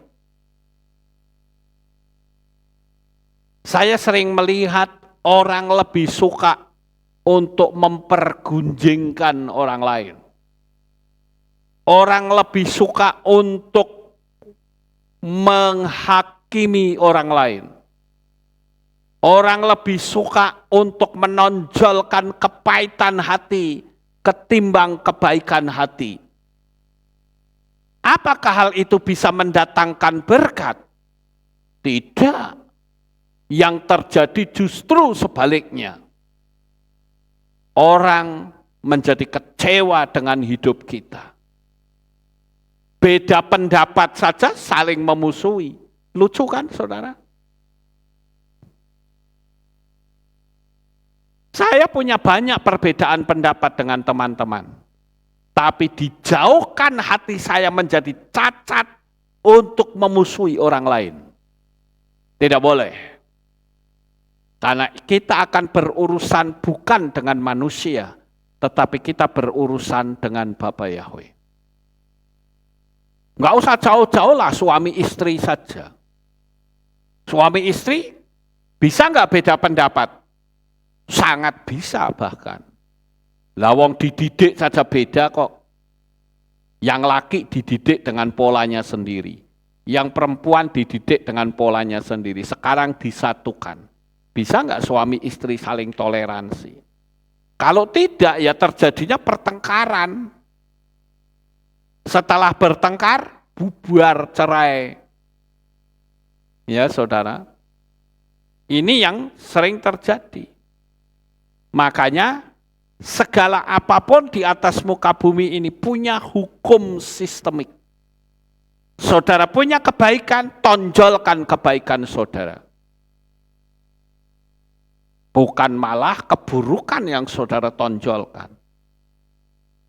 Saya sering melihat orang lebih suka untuk mempergunjingkan orang lain. Orang lebih suka untuk menghakimi orang lain. Orang lebih suka untuk menonjolkan kepahitan hati ketimbang kebaikan hati. Apakah hal itu bisa mendatangkan berkat? Tidak. Yang terjadi justru sebaliknya. Orang menjadi kecewa dengan hidup kita. Beda pendapat saja saling memusuhi. Lucu kan, saudara? Saya punya banyak perbedaan pendapat dengan teman-teman. Tapi dijauhkan hati saya menjadi cacat untuk memusuhi orang lain. Tidak boleh. Karena kita akan berurusan bukan dengan manusia, tetapi kita berurusan dengan Bapa Yahweh. Enggak usah jauh-jauh lah suami istri saja. Suami istri bisa enggak beda pendapat? Sangat bisa bahkan. Lawang dididik saja beda kok. Yang laki dididik dengan polanya sendiri. Yang perempuan dididik dengan polanya sendiri. Sekarang disatukan. Bisa enggak suami istri saling toleransi? Kalau tidak ya terjadinya pertengkaran. Setelah bertengkar, bubar cerai. Ya saudara, ini yang sering terjadi. Makanya segala apapun di atas muka bumi ini punya hukum sistemik. Saudara punya kebaikan, tonjolkan kebaikan saudara. Bukan malah keburukan yang saudara tonjolkan.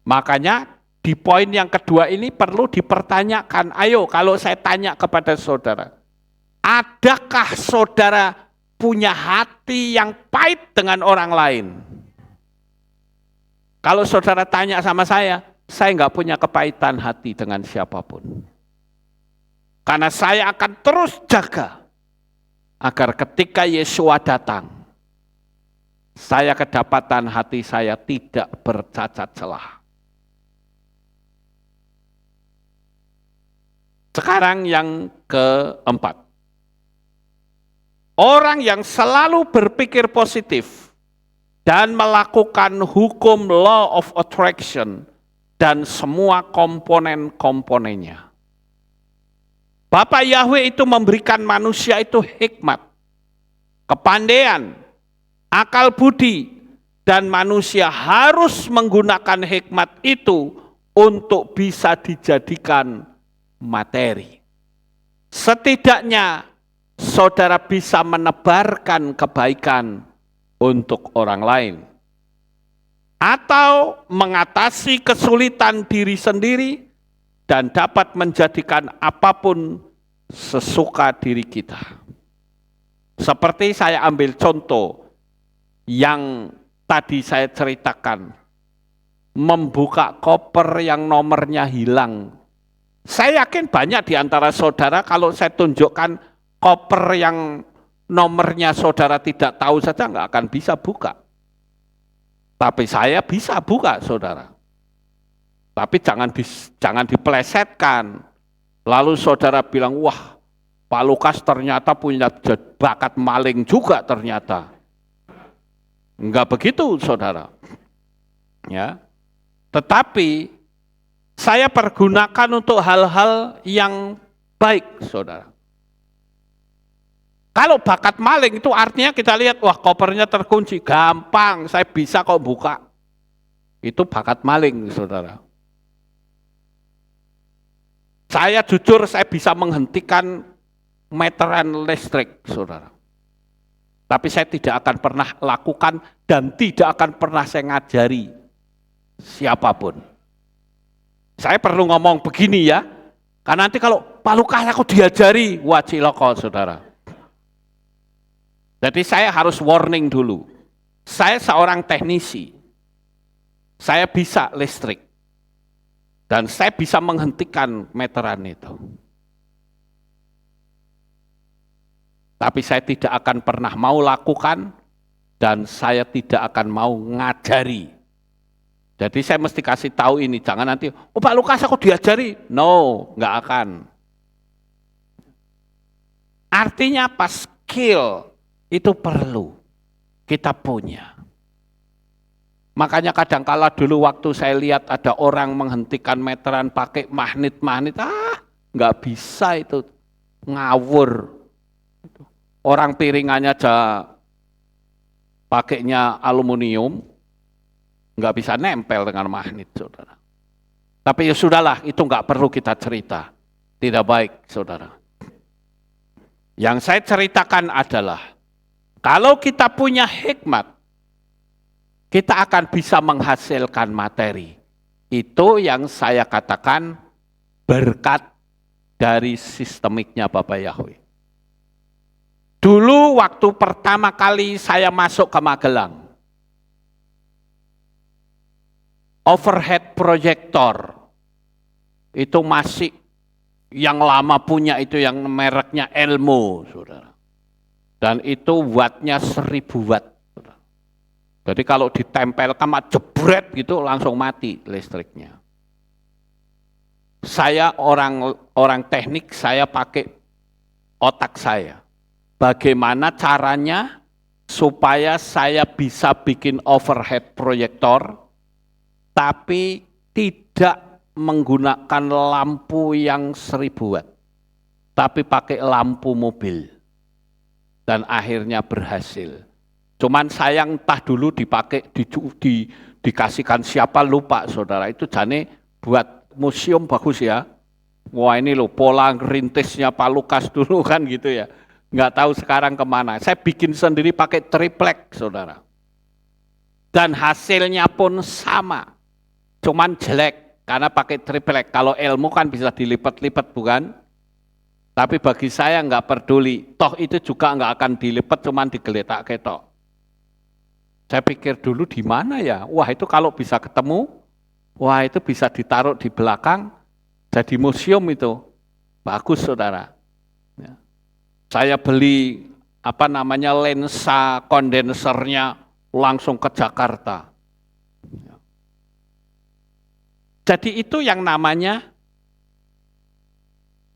Makanya di poin yang kedua ini perlu dipertanyakan. Ayo kalau saya tanya kepada saudara, adakah saudara punya hati yang pahit dengan orang lain? Kalau saudara tanya sama saya nggak punya kepahitan hati dengan siapapun. Karena saya akan terus jaga agar ketika Yesua datang, saya kedapatan hati saya tidak bercacat celah. Sekarang yang keempat. Orang yang selalu berpikir positif dan melakukan hukum law of attraction dan semua komponen-komponennya. Bapa Yahweh itu memberikan manusia itu hikmat, kepandaian, akal budi, dan manusia harus menggunakan hikmat itu untuk bisa dijadikan materi. Setidaknya saudara bisa menebarkan kebaikan untuk orang lain. Atau mengatasi kesulitan diri sendiri dan dapat menjadikan apapun sesuka diri kita. Seperti saya ambil contoh yang tadi saya ceritakan. Membuka koper yang nomornya hilang. Saya yakin banyak di antara saudara kalau saya tunjukkan koper yang nomornya saudara tidak tahu saja nggak akan bisa buka. Tapi saya bisa buka saudara. Tapi jangan dipelesetkan. Lalu saudara bilang, wah Pak Lukas ternyata punya bakat maling juga ternyata. Enggak begitu saudara. Ya. Tetapi saya pergunakan untuk hal-hal yang baik, saudara. Kalau bakat maling itu artinya kita lihat, wah kopernya terkunci, gampang, saya bisa kok buka. Itu bakat maling, saudara. Saya jujur, saya bisa menghentikan meteran listrik, saudara. Tapi saya tidak akan pernah lakukan dan tidak akan pernah saya ngajari siapapun. Saya perlu ngomong begini ya, karena nanti kalau Pak Lukas aku diajari, wah ciloko saudara. Jadi saya harus warning dulu. Saya seorang teknisi, saya bisa listrik, dan saya bisa menghentikan meteran itu. Tapi saya tidak akan pernah mau lakukan, dan saya tidak akan mau ngajari. Jadi saya mesti kasih tahu ini, jangan nanti, oh Pak Lukas aku diajari. No, nggak akan. Artinya apa? Skill itu perlu kita punya. Makanya kadang-kala dulu waktu saya lihat ada orang menghentikan meteran pakai magnet-magnet, nggak bisa itu, ngawur. Orang piringannya aja pakainya aluminium, nggak bisa nempel dengan magnet, saudara. Tapi ya sudahlah, itu nggak perlu kita cerita. Tidak baik, saudara. Yang saya ceritakan adalah, kalau kita punya hikmat, kita akan bisa menghasilkan materi. Itu yang saya katakan berkat dari sistemiknya Bapak Yahweh. Dulu waktu pertama kali saya masuk ke Magelang, overhead projector itu masih yang lama punya, itu yang mereknya Elmo, saudara. Dan itu wattnya 1000 watt. Saudara. Jadi kalau ditempel sama jebret gitu langsung mati listriknya. Saya orang teknik, saya pakai otak saya. Bagaimana caranya supaya saya bisa bikin overhead proyektor, tapi tidak menggunakan lampu yang 1000 watt, tapi pakai lampu mobil. Dan akhirnya berhasil. Cuman sayang entah dulu dipakai, dikasihkan siapa lupa, saudara. Itu jane buat museum bagus ya. Wah ini loh pola rintisnya Pak Lukas dulu kan gitu ya. Nggak tahu sekarang kemana. Saya bikin sendiri pakai triplek, saudara. Dan hasilnya pun sama. Cuman jelek, karena pakai triplek. Kalau ilmu kan bisa dilipat-lipat, bukan? Tapi bagi saya nggak peduli. Toh itu juga nggak akan dilipat, cuman digeletak ketok. Saya pikir dulu di mana ya? Wah itu kalau bisa ketemu, wah itu bisa ditaruh di belakang, jadi museum itu. Bagus, saudara. Ya. Saya beli lensa kondensernya langsung ke Jakarta. Jadi itu yang namanya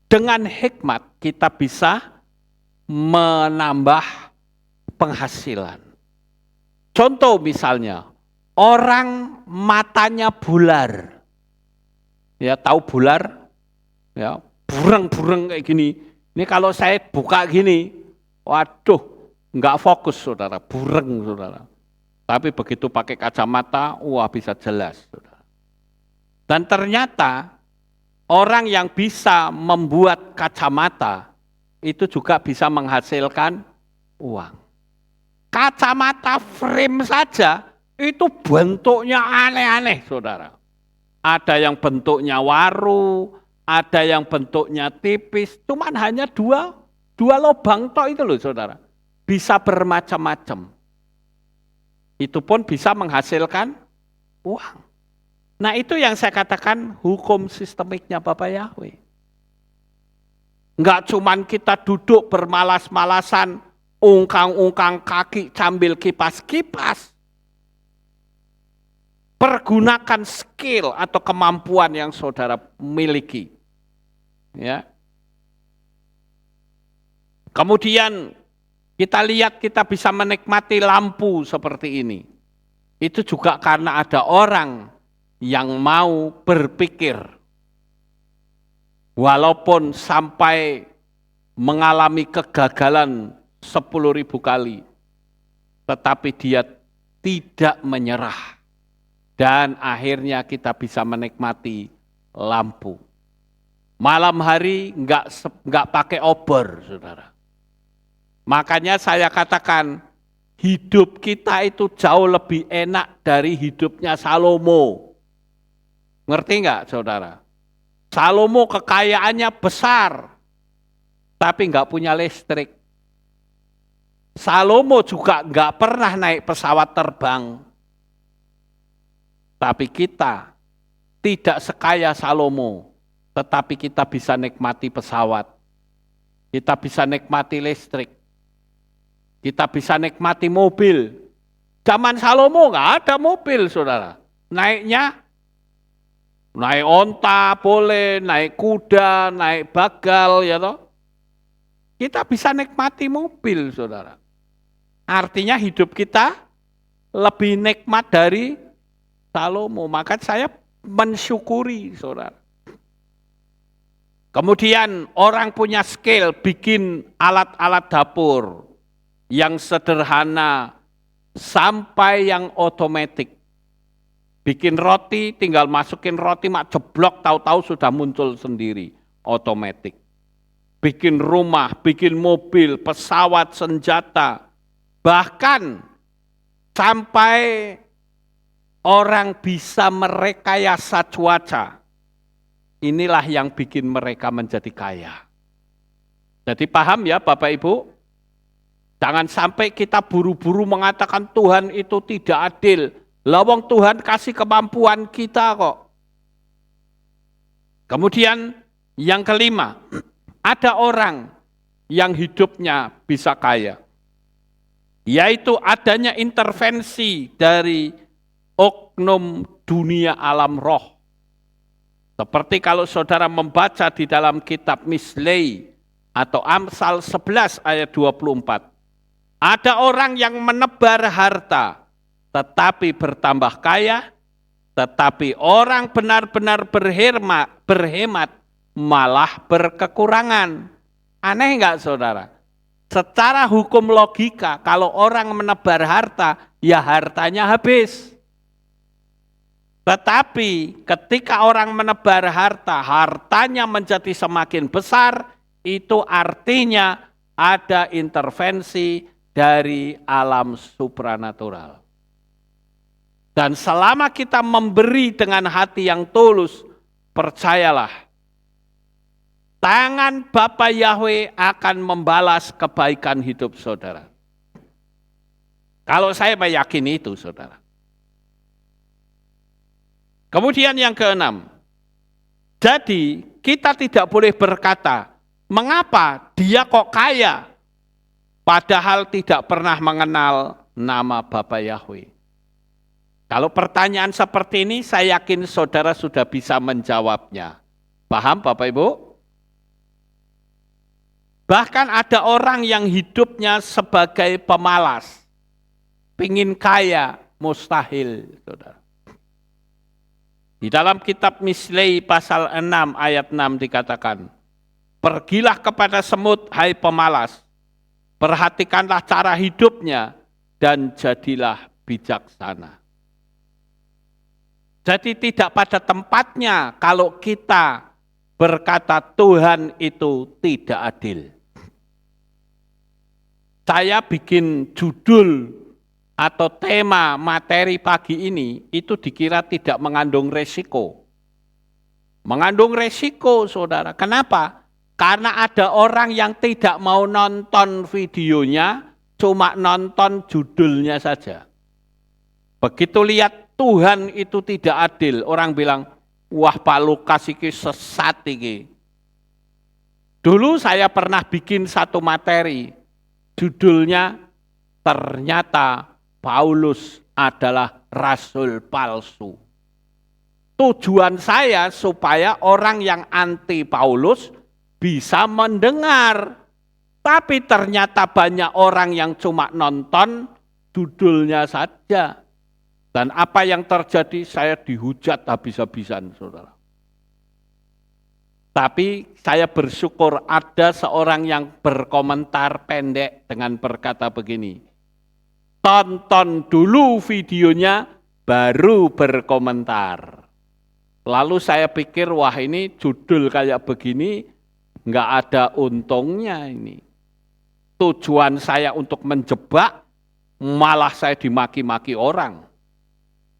dengan hikmat kita bisa menambah penghasilan. Contoh misalnya, orang matanya bular. Ya, tahu bular? Ya, bureng-bureng kayak gini. Ini kalau saya buka gini, waduh, nggak fokus, saudara, bureng, saudara. Tapi begitu pakai kacamata, wah bisa jelas, saudara. Dan ternyata orang yang bisa membuat kacamata itu juga bisa menghasilkan uang. Kacamata frame saja itu bentuknya aneh-aneh, saudara. Ada yang bentuknya waru, ada yang bentuknya tipis, cuman hanya dua lubang tok itu loh, saudara. Bisa bermacam-macam. Itu pun bisa menghasilkan uang. Nah itu yang saya katakan hukum sistemiknya Bapak Yahweh. Enggak cuman kita duduk bermalas-malasan, ungkang-ungkang kaki sambil kipas-kipas. Pergunakan skill atau kemampuan yang saudara miliki. Ya. Kemudian kita lihat kita bisa menikmati lampu seperti ini. Itu juga karena ada orang yang mau berpikir. Walaupun sampai mengalami kegagalan 10.000 kali, tetapi dia tidak menyerah. Dan akhirnya kita bisa menikmati lampu. Malam hari enggak pakai obor, saudara. Makanya saya katakan, hidup kita itu jauh lebih enak dari hidupnya Salomo. Ngerti enggak, saudara? Salomo kekayaannya besar, tapi enggak punya listrik. Salomo juga enggak pernah naik pesawat terbang. Tapi kita tidak sekaya Salomo, tetapi kita bisa nikmati pesawat. Kita bisa nikmati listrik. Kita bisa nikmati mobil. Zaman Salomo nggak ada mobil, saudara. Naik onta boleh, naik kuda, naik bagal, ya toh. Kita bisa nikmati mobil, saudara. Artinya hidup kita lebih nikmat dari Salomo. Maka saya mensyukuri, saudara. Kemudian orang punya skill bikin alat-alat dapur yang sederhana sampai yang otomatis. Bikin roti, tinggal masukin roti, mak jeblok, tahu-tahu sudah muncul sendiri, otomatis. Bikin rumah, bikin mobil, pesawat, senjata, bahkan sampai orang bisa merekayasa cuaca. Inilah yang bikin mereka menjadi kaya. Jadi paham ya Bapak Ibu? Jangan sampai kita buru-buru mengatakan Tuhan itu tidak adil. Lawang Tuhan kasih kemampuan kita kok. Kemudian yang kelima, ada orang yang hidupnya bisa kaya. Yaitu adanya intervensi dari oknum dunia alam roh. Seperti kalau saudara membaca di dalam kitab Mislei atau Amsal 11 ayat 24. Ada orang yang menebar harta, tetapi bertambah kaya, tetapi orang benar-benar berhemat, malah berkekurangan. Aneh enggak saudara? Secara hukum logika, kalau orang menebar harta, ya hartanya habis. Tetapi ketika orang menebar harta, hartanya menjadi semakin besar, itu artinya ada intervensi dari alam supranatural. Dan selama kita memberi dengan hati yang tulus, percayalah, tangan Bapa Yahweh akan membalas kebaikan hidup saudara. Kalau saya meyakini itu saudara. Kemudian yang keenam, jadi kita tidak boleh berkata, mengapa dia kok kaya, padahal tidak pernah mengenal nama Bapa Yahweh. Kalau pertanyaan seperti ini, saya yakin saudara sudah bisa menjawabnya. Paham Bapak Ibu? Bahkan ada orang yang hidupnya sebagai pemalas. Pingin kaya, mustahil. Saudara. Di dalam kitab Mislei pasal 6 ayat 6 dikatakan, pergilah kepada semut, hai pemalas. Perhatikanlah cara hidupnya dan jadilah bijaksana. Jadi tidak pada tempatnya kalau kita berkata Tuhan itu tidak adil. Saya bikin judul atau tema materi pagi ini itu dikira tidak mengandung resiko. Mengandung resiko saudara. Kenapa? Karena ada orang yang tidak mau nonton videonya, cuma nonton judulnya saja. Begitu lihat Tuhan itu tidak adil, orang bilang, wah Pak Lukas ini sesat ini. Dulu saya pernah bikin satu materi, judulnya ternyata Paulus adalah rasul palsu. Tujuan saya supaya orang yang anti Paulus bisa mendengar. Tapi ternyata banyak orang yang cuma nonton judulnya saja. Dan apa yang terjadi, saya dihujat habis-habisan, saudara. Tapi saya bersyukur ada seorang yang berkomentar pendek dengan berkata begini, tonton dulu videonya, baru berkomentar. Lalu saya pikir, wah ini judul kayak begini, nggak ada untungnya ini. Tujuan saya untuk menjebak, malah saya dimaki-maki orang.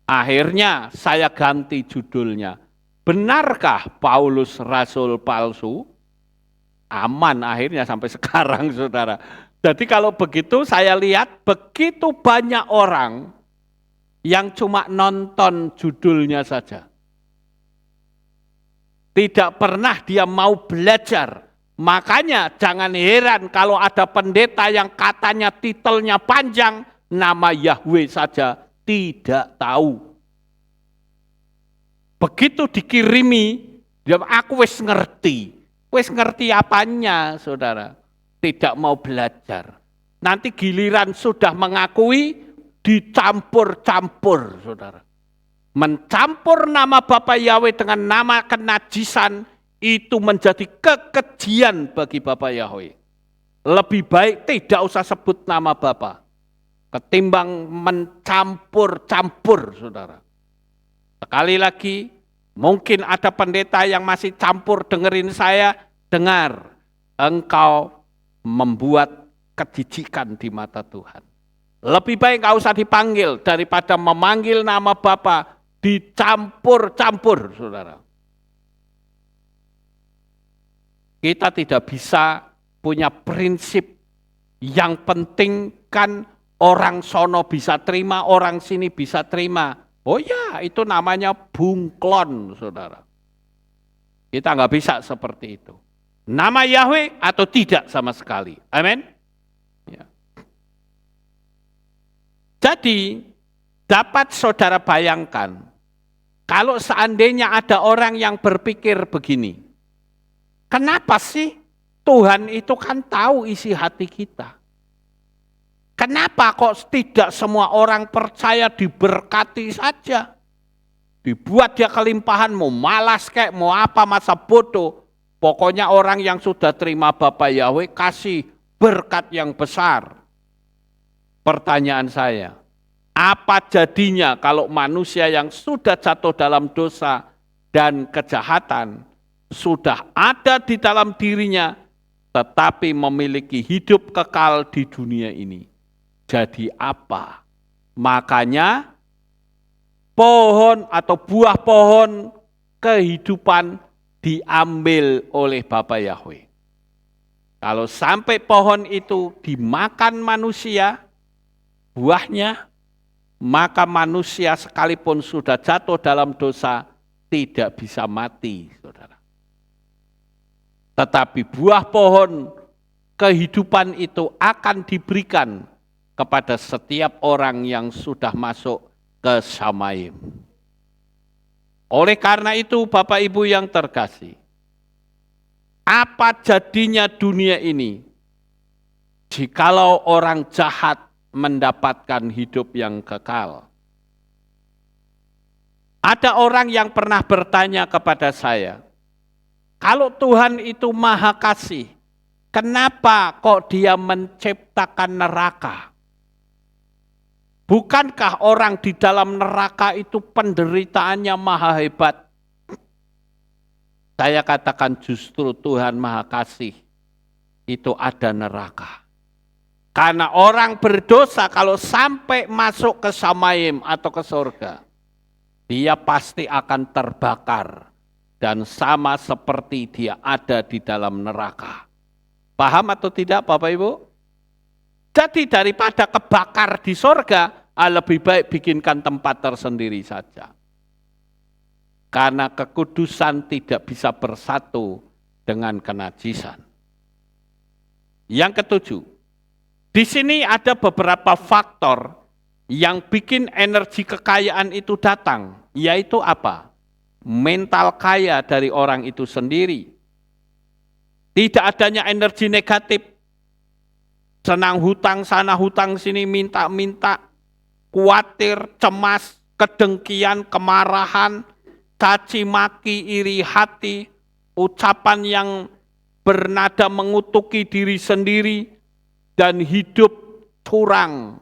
Akhirnya saya ganti judulnya. Benarkah Paulus rasul palsu? Aman akhirnya sampai sekarang saudara. Jadi kalau begitu saya lihat begitu banyak orang yang cuma nonton judulnya saja. Tidak pernah dia mau belajar. Makanya jangan heran kalau ada pendeta yang katanya titelnya panjang, nama Yahweh saja tidak tahu. Begitu dikirimi, dia aku wis ngerti. Wis ngerti apanya, saudara? Tidak mau belajar. Nanti giliran sudah mengakui, dicampur-campur, saudara. Mencampur nama Bapa Yahweh dengan nama kenajisan, itu menjadi kekejian bagi Bapa Yahweh. Lebih baik tidak usah sebut nama Bapa. Ketimbang mencampur-campur, saudara. Sekali lagi, mungkin ada pendeta yang masih campur dengerin saya, dengar. Engkau membuat kejijikan di mata Tuhan. Lebih baik enggak usah dipanggil daripada memanggil nama Bapa dicampur-campur, saudara. Kita tidak bisa punya prinsip yang penting kan orang sono bisa terima, orang sini bisa terima. Oh ya, itu namanya bunglon, saudara. Kita nggak bisa seperti itu. Nama Yahweh atau tidak sama sekali. Amin. Ya. Jadi, dapat saudara bayangkan, kalau seandainya ada orang yang berpikir begini, kenapa sih Tuhan itu kan tahu isi hati kita? Kenapa kok tidak semua orang percaya diberkati saja? Dibuat dia kelimpahan, mau malas kayak, mau apa, masa bodoh. Pokoknya orang yang sudah terima Bapa Yahweh kasih berkat yang besar. Pertanyaan saya, apa jadinya kalau manusia yang sudah jatuh dalam dosa dan kejahatan, sudah ada di dalam dirinya, tetapi memiliki hidup kekal di dunia ini? Jadi apa? Makanya pohon atau buah pohon kehidupan diambil oleh Bapa Yahweh. Kalau sampai pohon itu dimakan manusia, buahnya, maka manusia sekalipun sudah jatuh dalam dosa, tidak bisa mati, saudara. Tetapi buah pohon kehidupan itu akan diberikan kepada setiap orang yang sudah masuk ke Shamayim. Oleh karena itu, Bapak Ibu yang terkasih, apa jadinya dunia ini jikalau orang jahat mendapatkan hidup yang kekal? Ada orang yang pernah bertanya kepada saya, kalau Tuhan itu Maha Kasih, kenapa kok Dia menciptakan neraka? Bukankah orang di dalam neraka itu penderitaannya maha hebat? Saya katakan justru Tuhan Maha Kasih itu ada neraka. Karena orang berdosa kalau sampai masuk ke Shamayim atau ke surga, dia pasti akan terbakar dan sama seperti dia ada di dalam neraka. Paham atau tidak Bapak Ibu? Jadi daripada kebakar di surga, lebih baik bikinkan tempat tersendiri saja. Karena kekudusan tidak bisa bersatu dengan kenajisan. Yang ketujuh, di sini ada beberapa faktor yang bikin energi kekayaan itu datang, yaitu apa? Mental kaya dari orang itu sendiri. Tidak adanya energi negatif. Senang hutang sana, hutang sini, minta-minta, khawatir, cemas, kedengkian, kemarahan, caci maki, iri hati, ucapan yang bernada mengutuki diri sendiri, dan hidup curang.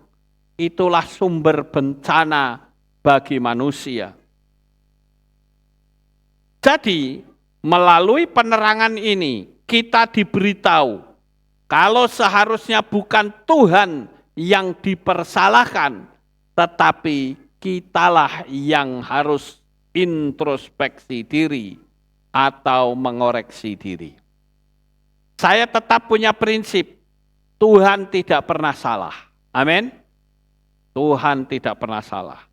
Itulah sumber bencana bagi manusia. Jadi, melalui penerangan ini, kita diberitahu, kalau seharusnya bukan Tuhan yang dipersalahkan, tetapi kitalah yang harus introspeksi diri atau mengoreksi diri. Saya tetap punya prinsip, Tuhan tidak pernah salah. Amin. Tuhan tidak pernah salah.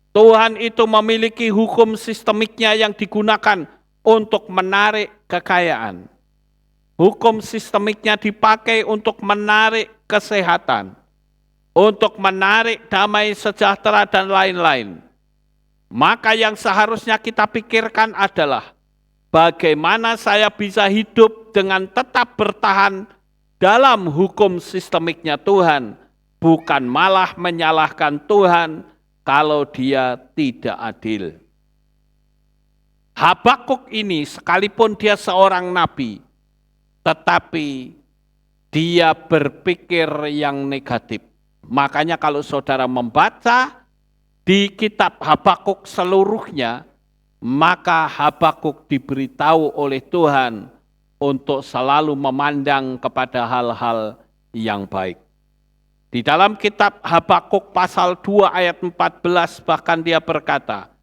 Tuhan itu memiliki hukum sistemiknya yang digunakan untuk menarik kekayaan. Hukum sistemiknya dipakai untuk menarik kesehatan, untuk menarik damai sejahtera dan lain-lain. Maka yang seharusnya kita pikirkan adalah bagaimana saya bisa hidup dengan tetap bertahan dalam hukum sistemiknya Tuhan, bukan malah menyalahkan Tuhan kalau Dia tidak adil. Habakuk ini sekalipun dia seorang nabi, tetapi dia berpikir yang negatif. Makanya kalau saudara membaca di kitab Habakuk seluruhnya, maka Habakuk diberitahu oleh Tuhan untuk selalu memandang kepada hal-hal yang baik. Di dalam kitab Habakuk pasal 2 ayat 14 bahkan dia berkata,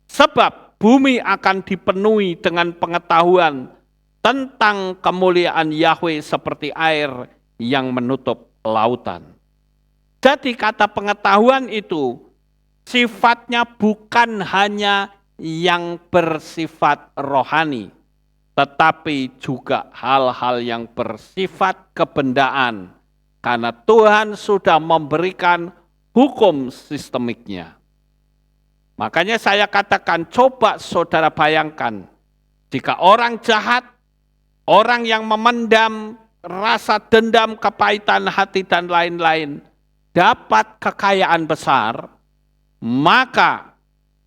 sebab bumi akan dipenuhi dengan pengetahuan tentang kemuliaan Yahweh seperti air yang menutup lautan. Jadi kata pengetahuan itu sifatnya bukan hanya yang bersifat rohani, tetapi juga hal-hal yang bersifat kebendaan, karena Tuhan sudah memberikan hukum sistemiknya. Makanya saya katakan, coba saudara bayangkan, jika orang jahat, orang yang memendam rasa dendam, kepahitan hati dan lain-lain, dapat kekayaan besar, maka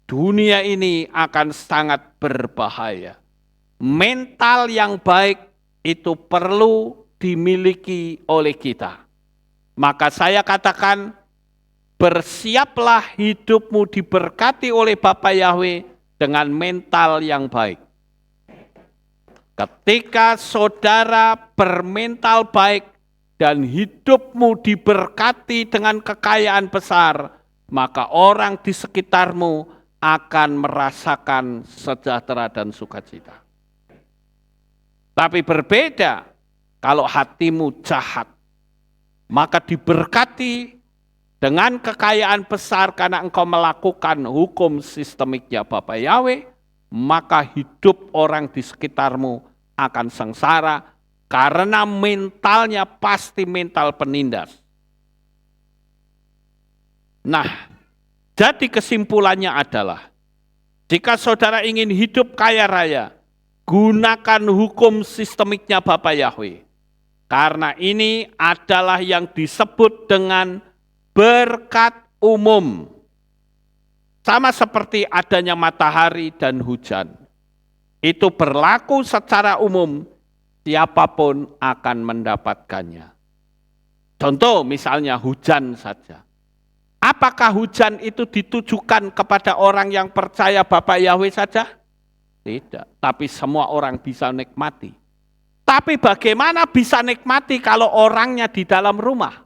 dunia ini akan sangat berbahaya. Mental yang baik itu perlu dimiliki oleh kita. Maka saya katakan, bersiaplah hidupmu diberkati oleh Bapa Yahweh dengan mental yang baik. Ketika saudara bermental baik dan hidupmu diberkati dengan kekayaan besar, maka orang di sekitarmu akan merasakan sejahtera dan sukacita. Tapi berbeda kalau hatimu jahat, maka diberkati dengan kekayaan besar karena engkau melakukan hukum sistemiknya Bapa Yahweh, maka hidup orang di sekitarmu akan sengsara karena mentalnya pasti mental penindas. Nah, jadi kesimpulannya adalah, jika saudara ingin hidup kaya raya, gunakan hukum sistemiknya Bapa Yahweh. Karena ini adalah yang disebut dengan berkat umum. Sama seperti adanya matahari dan hujan. Itu berlaku secara umum, siapapun akan mendapatkannya. Contoh misalnya hujan saja. Apakah hujan itu ditujukan kepada orang yang percaya Bapa Yahweh saja? Tidak, tapi semua orang bisa nikmati. Tapi bagaimana bisa nikmati kalau orangnya di dalam rumah?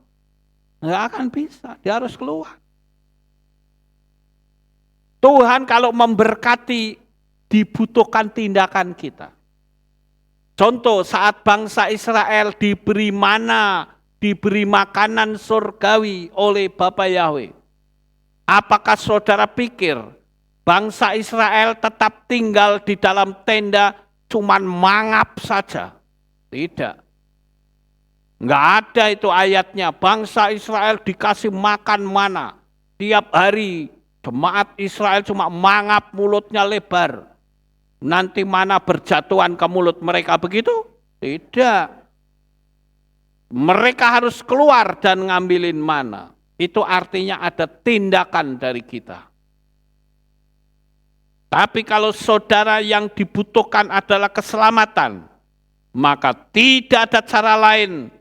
Nggak akan bisa, dia harus keluar. Tuhan kalau memberkati, dibutuhkan tindakan kita. Contoh saat bangsa Israel diberi mana, diberi makanan surgawi oleh Bapa Yahweh. Apakah saudara pikir bangsa Israel tetap tinggal di dalam tenda cuman mangap saja? Tidak. Enggak ada itu ayatnya, bangsa Israel dikasih makan mana. Tiap hari jemaat Israel cuma mangap, mulutnya lebar. Nanti mana berjatuhan ke mulut mereka begitu? Tidak. Mereka harus keluar dan ngambilin mana. Itu artinya ada tindakan dari kita. Tapi kalau saudara yang dibutuhkan adalah keselamatan, maka tidak ada cara lain.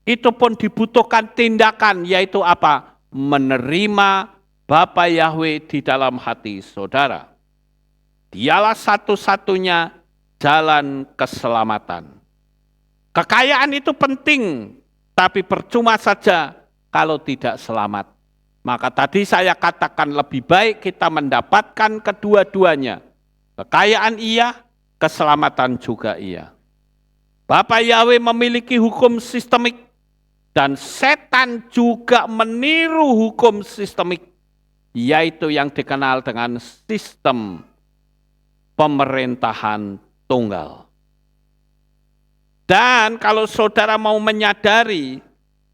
Itu pun dibutuhkan tindakan, yaitu apa? Menerima Bapa Yahweh di dalam hati saudara. Dialah satu-satunya jalan keselamatan. Kekayaan itu penting, tapi percuma saja kalau tidak selamat. Maka tadi saya katakan lebih baik kita mendapatkan kedua-duanya. Kekayaan iya, keselamatan juga iya. Bapa Yahweh memiliki hukum sistemik dan setan juga meniru hukum sistemik, yaitu yang dikenal dengan sistem pemerintahan tunggal. Dan kalau saudara mau menyadari,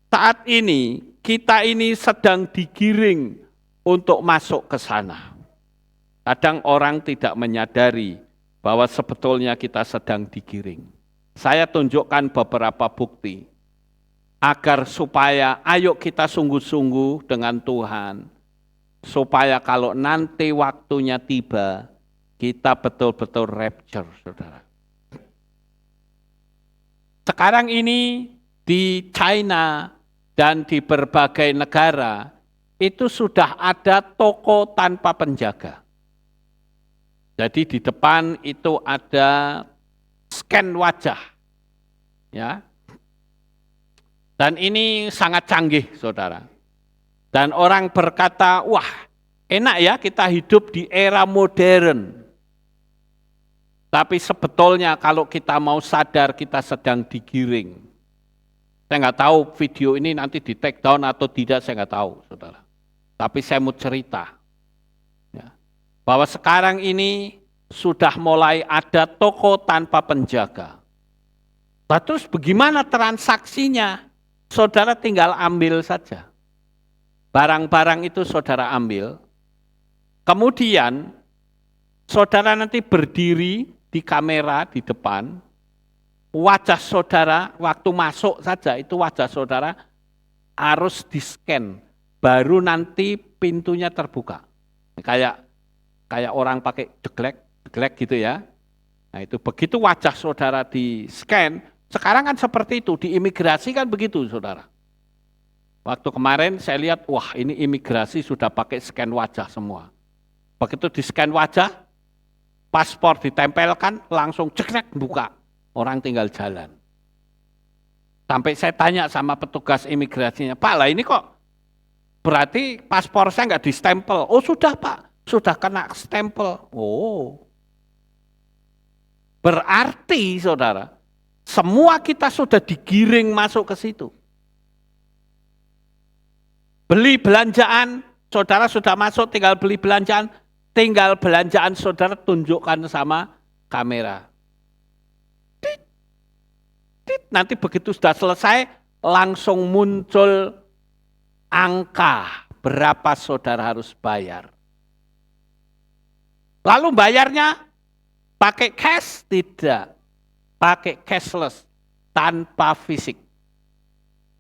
saat ini kita ini sedang digiring untuk masuk ke sana. Kadang orang tidak menyadari bahwa sebetulnya kita sedang digiring. Saya tunjukkan beberapa bukti agar supaya ayo kita sungguh-sungguh dengan Tuhan, supaya kalau nanti waktunya tiba, kita betul-betul rapture, saudara. Sekarang ini di China dan di berbagai negara itu sudah ada toko tanpa penjaga. Jadi di depan itu ada scan wajah. Ya. Dan ini sangat canggih, saudara. Dan orang berkata, wah enak ya kita hidup di era modern. Tapi sebetulnya kalau kita mau sadar kita sedang digiring. Saya nggak tahu video ini nanti di take down atau tidak, saya nggak tahu, saudara. Tapi saya mau cerita. Ya, bahwa sekarang ini sudah mulai ada toko tanpa penjaga. Nah, terus bagaimana transaksinya? Saudara tinggal ambil saja. Barang-barang itu saudara ambil. Kemudian saudara nanti berdiri di kamera di depan. Wajah saudara waktu masuk saja itu wajah saudara harus di-scan. Baru nanti pintunya terbuka. Kayak orang pakai jeglek gitu ya. Nah itu begitu wajah saudara di-scan, sekarang kan seperti itu, di imigrasi kan begitu saudara. Waktu kemarin saya lihat, wah ini imigrasi sudah pakai scan wajah semua. Begitu di-scan wajah, paspor ditempelkan, langsung jeglek buka. Orang tinggal jalan. Sampai saya tanya sama petugas imigrasinya, Pak lah ini kok berarti paspor saya nggak di-stempel. Oh sudah Pak, sudah kena stempel. Oh, berarti saudara, semua kita sudah digiring masuk ke situ. Beli belanjaan, saudara sudah masuk tinggal beli belanjaan, tinggal belanjaan saudara tunjukkan sama kamera. Nanti begitu sudah selesai, langsung muncul angka berapa saudara harus bayar. Lalu bayarnya pakai cash? Tidak. Pakai cashless, tanpa fisik.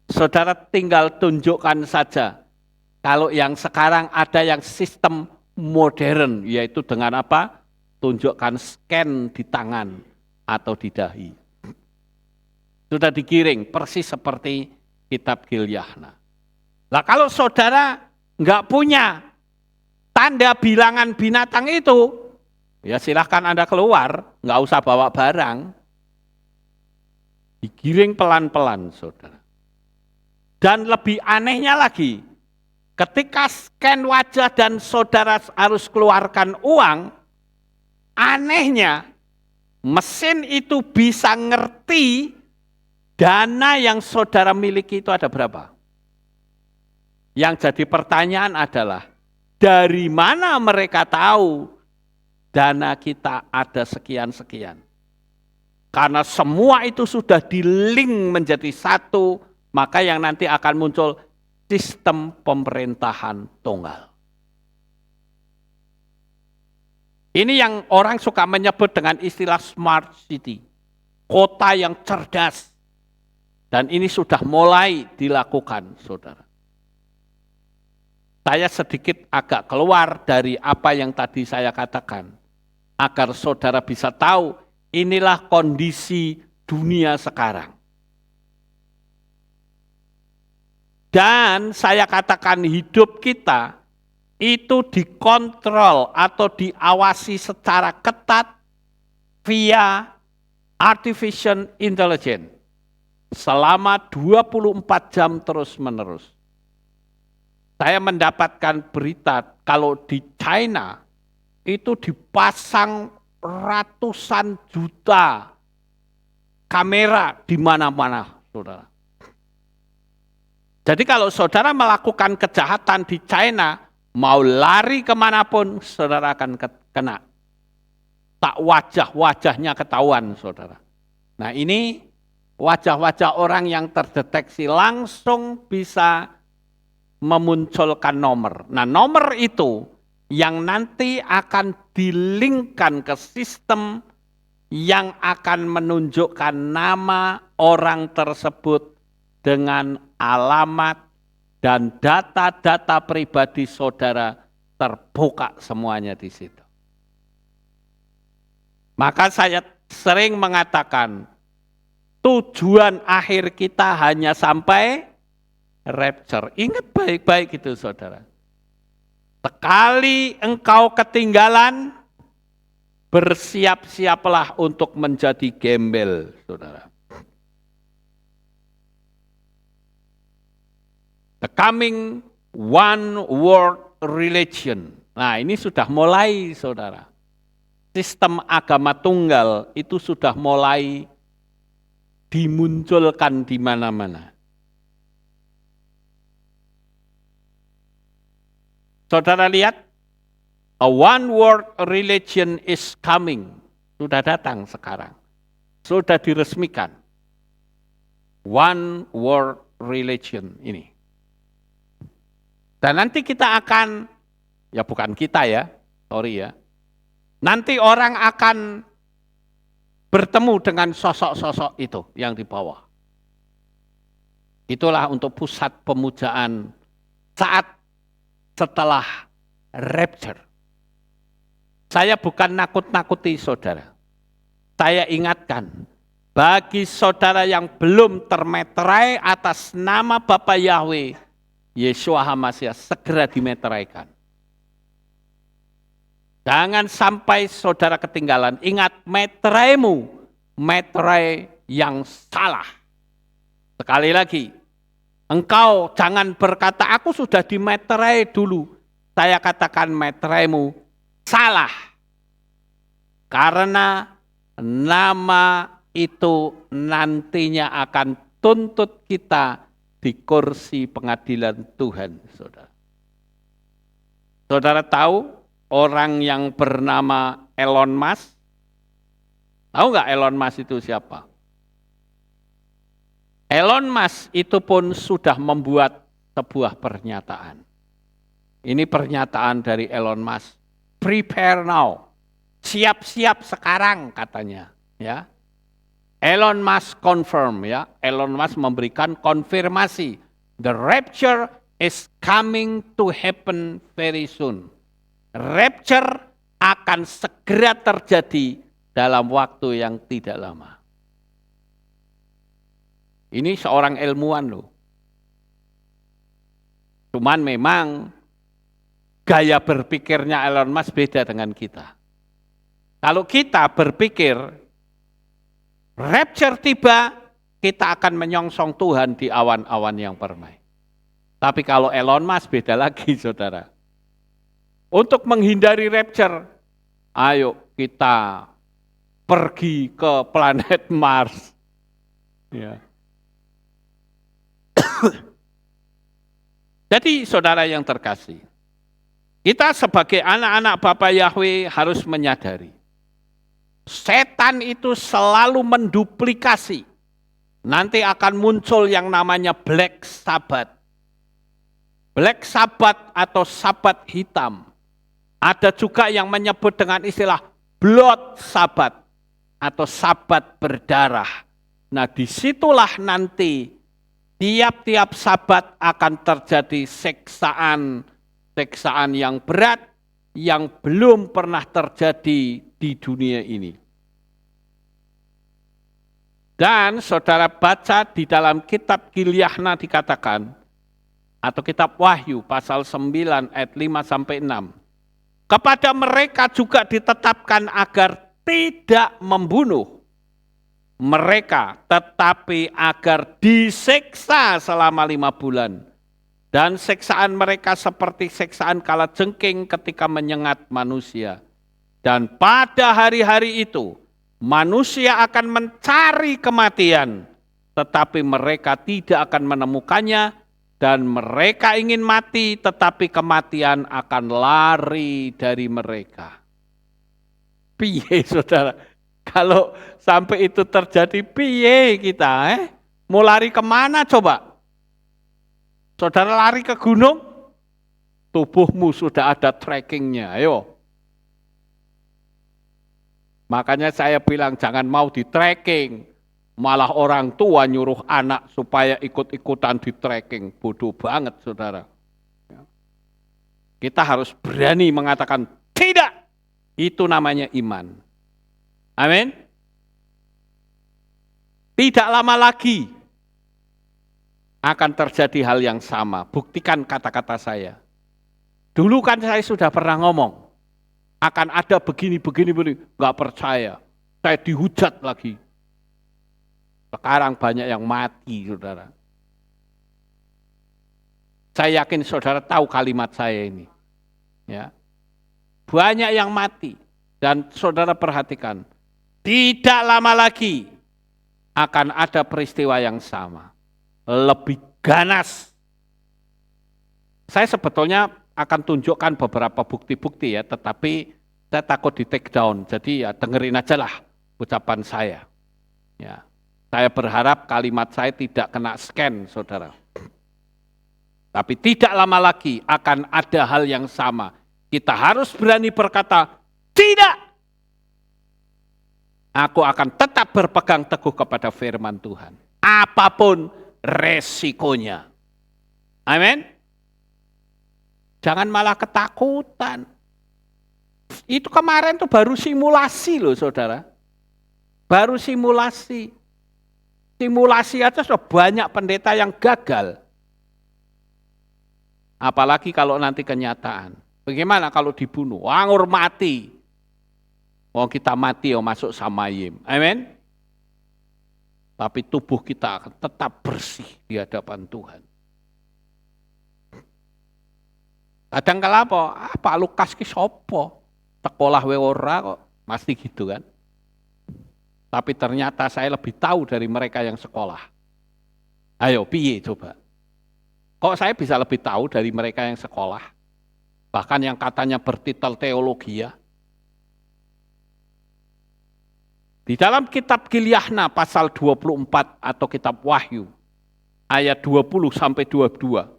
Saudara tinggal tunjukkan saja. Kalau yang sekarang ada yang sistem modern, yaitu dengan apa? Tunjukkan scan di tangan atau di dahi. Sudah digiring, persis seperti kitab Gilyahna. Nah kalau saudara nggak punya tanda bilangan binatang itu, ya silahkan Anda keluar, nggak usah bawa barang. Digiring pelan-pelan saudara. Dan lebih anehnya lagi, ketika scan wajah dan saudara harus keluarkan uang, anehnya mesin itu bisa ngerti dana yang saudara miliki itu ada berapa? Yang jadi pertanyaan adalah, dari mana mereka tahu dana kita ada sekian-sekian? Karena semua itu sudah di-link menjadi satu, maka yang nanti akan muncul sistem pemerintahan tunggal. Ini yang orang suka menyebut dengan istilah smart city, kota yang cerdas. Dan ini sudah mulai dilakukan, saudara. Saya sedikit agak keluar dari apa yang tadi saya katakan, agar saudara bisa tahu inilah kondisi dunia sekarang. Dan saya katakan hidup kita itu dikontrol atau diawasi secara ketat via artificial intelligence. Selama 24 jam terus-menerus. Saya mendapatkan berita kalau di China itu dipasang ratusan juta kamera di mana-mana, saudara. Jadi kalau saudara melakukan kejahatan di China, mau lari kemanapun, saudara akan kena. Tak wajah-wajahnya ketahuan, saudara. Nah ini wajah-wajah orang yang terdeteksi langsung bisa memunculkan nomor. Nah nomor itu yang nanti akan dilingkan ke sistem yang akan menunjukkan nama orang tersebut dengan alamat dan data-data pribadi saudara terbuka semuanya di situ. Maka saya sering mengatakan, tujuan akhir kita hanya sampai rapture. Ingat baik-baik itu saudara. Sekali engkau ketinggalan, bersiap-siaplah untuk menjadi gembel, saudara. The coming one world religion. Nah, ini sudah mulai, saudara. Sistem agama tunggal itu sudah mulai dimunculkan di mana-mana. Saudara lihat, a one world religion is coming. Sudah datang sekarang. Sudah diresmikan. One world religion ini. Dan nanti kita akan, ya bukan kita ya, sorry ya. Nanti orang akan bertemu dengan sosok-sosok itu yang di bawah. Itulah untuk pusat pemujaan saat setelah rapture. Saya bukan nakut-nakuti saudara. Saya ingatkan, bagi saudara yang belum termeterai atas nama Bapa Yahweh, Yeshua HaMashiach, segera dimeteraikan. Jangan sampai saudara ketinggalan. Ingat, meteraimu, meterai yang salah. Sekali lagi, engkau jangan berkata, aku sudah dimeterai dulu. Saya katakan meteraimu salah. Karena nama itu nantinya akan tuntut kita di kursi pengadilan Tuhan, saudara. Saudara tahu orang yang bernama Elon Musk? Tahu nggak Elon Musk itu siapa? Elon Musk itu pun sudah membuat sebuah pernyataan. Ini pernyataan dari Elon Musk. Prepare now. Siap-siap sekarang katanya, ya. Elon Musk confirm, ya. Elon Musk memberikan konfirmasi. The rapture is coming to happen very soon. Rapture akan segera terjadi dalam waktu yang tidak lama. Ini seorang ilmuwan loh. Cuman memang gaya berpikirnya Elon Musk beda dengan kita. Kalau kita berpikir rapture tiba, kita akan menyongsong Tuhan di awan-awan yang permai. Tapi kalau Elon Musk beda lagi, saudara. Untuk menghindari rapture, ayo kita pergi ke planet Mars. Ya. Jadi saudara yang terkasih, kita sebagai anak-anak Bapa Yahweh harus menyadari, setan itu selalu menduplikasi. Nanti akan muncul yang namanya Black Sabbath. Black Sabbath atau Sabat hitam. Ada juga yang menyebut dengan istilah Blood Sabbath atau Sabat berdarah. Nah, disitulah nanti tiap-tiap Sabat akan terjadi siksaan yang berat yang belum pernah terjadi di dunia ini. Dan saudara baca di dalam kitab Gilyahna dikatakan, atau kitab Wahyu pasal 9 ayat 5-6. Kepada mereka juga ditetapkan agar tidak membunuh mereka, tetapi agar disiksa selama 5 bulan. Dan siksaan mereka seperti siksaan kalajengking ketika menyengat manusia. Dan pada hari-hari itu, manusia akan mencari kematian, tetapi mereka tidak akan menemukannya. Dan mereka ingin mati, tetapi kematian akan lari dari mereka. Piye saudara? Kalau sampai itu terjadi, piye kita? Mau lari kemana coba? Saudara lari ke gunung? Tubuhmu sudah ada trackingnya, ayo. Makanya saya bilang jangan mau di tracking. Malah orang tua nyuruh anak supaya ikut-ikutan di tracking. Bodoh banget saudara. Kita harus berani mengatakan tidak. Itu namanya iman. Amin. Tidak lama lagi akan terjadi hal yang sama. Buktikan kata-kata saya. Dulu kan saya sudah pernah ngomong, akan ada begini, nggak percaya. Saya dihujat lagi. Sekarang banyak yang mati, saudara. Saya yakin saudara tahu kalimat saya ini. Ya. Banyak yang mati. Dan saudara perhatikan, tidak lama lagi akan ada peristiwa yang sama. Lebih ganas. Saya sebetulnya akan tunjukkan beberapa bukti-bukti ya, tetapi saya takut di take down. Jadi ya dengerin aja lah ucapan saya. Ya. Saya berharap kalimat saya tidak kena scan, saudara. Tapi tidak lama lagi akan ada hal yang sama. Kita harus berani berkata, tidak. Aku akan tetap berpegang teguh kepada firman Tuhan. Apapun resikonya. Amin. Jangan malah ketakutan. Itu kemarin tuh baru simulasi loh saudara. Baru simulasi. Simulasi aja sudah banyak pendeta yang gagal. Apalagi kalau nanti kenyataan. Bagaimana kalau dibunuh? Anggur mati. Oh kita mati oh masuk samayim. Amin. Tapi tubuh kita akan tetap bersih di hadapan Tuhan. Kadang kala apa? Pak Lukas ki sopo? Sekolah we ora kok. Pasti gitu kan. Tapi ternyata saya lebih tahu dari mereka yang sekolah. Ayo piye coba. Kok saya bisa lebih tahu dari mereka yang sekolah? Bahkan yang katanya bertitel teologi ya. Di dalam kitab Gilyahna pasal 24 atau kitab Wahyu ayat 20 sampai 22.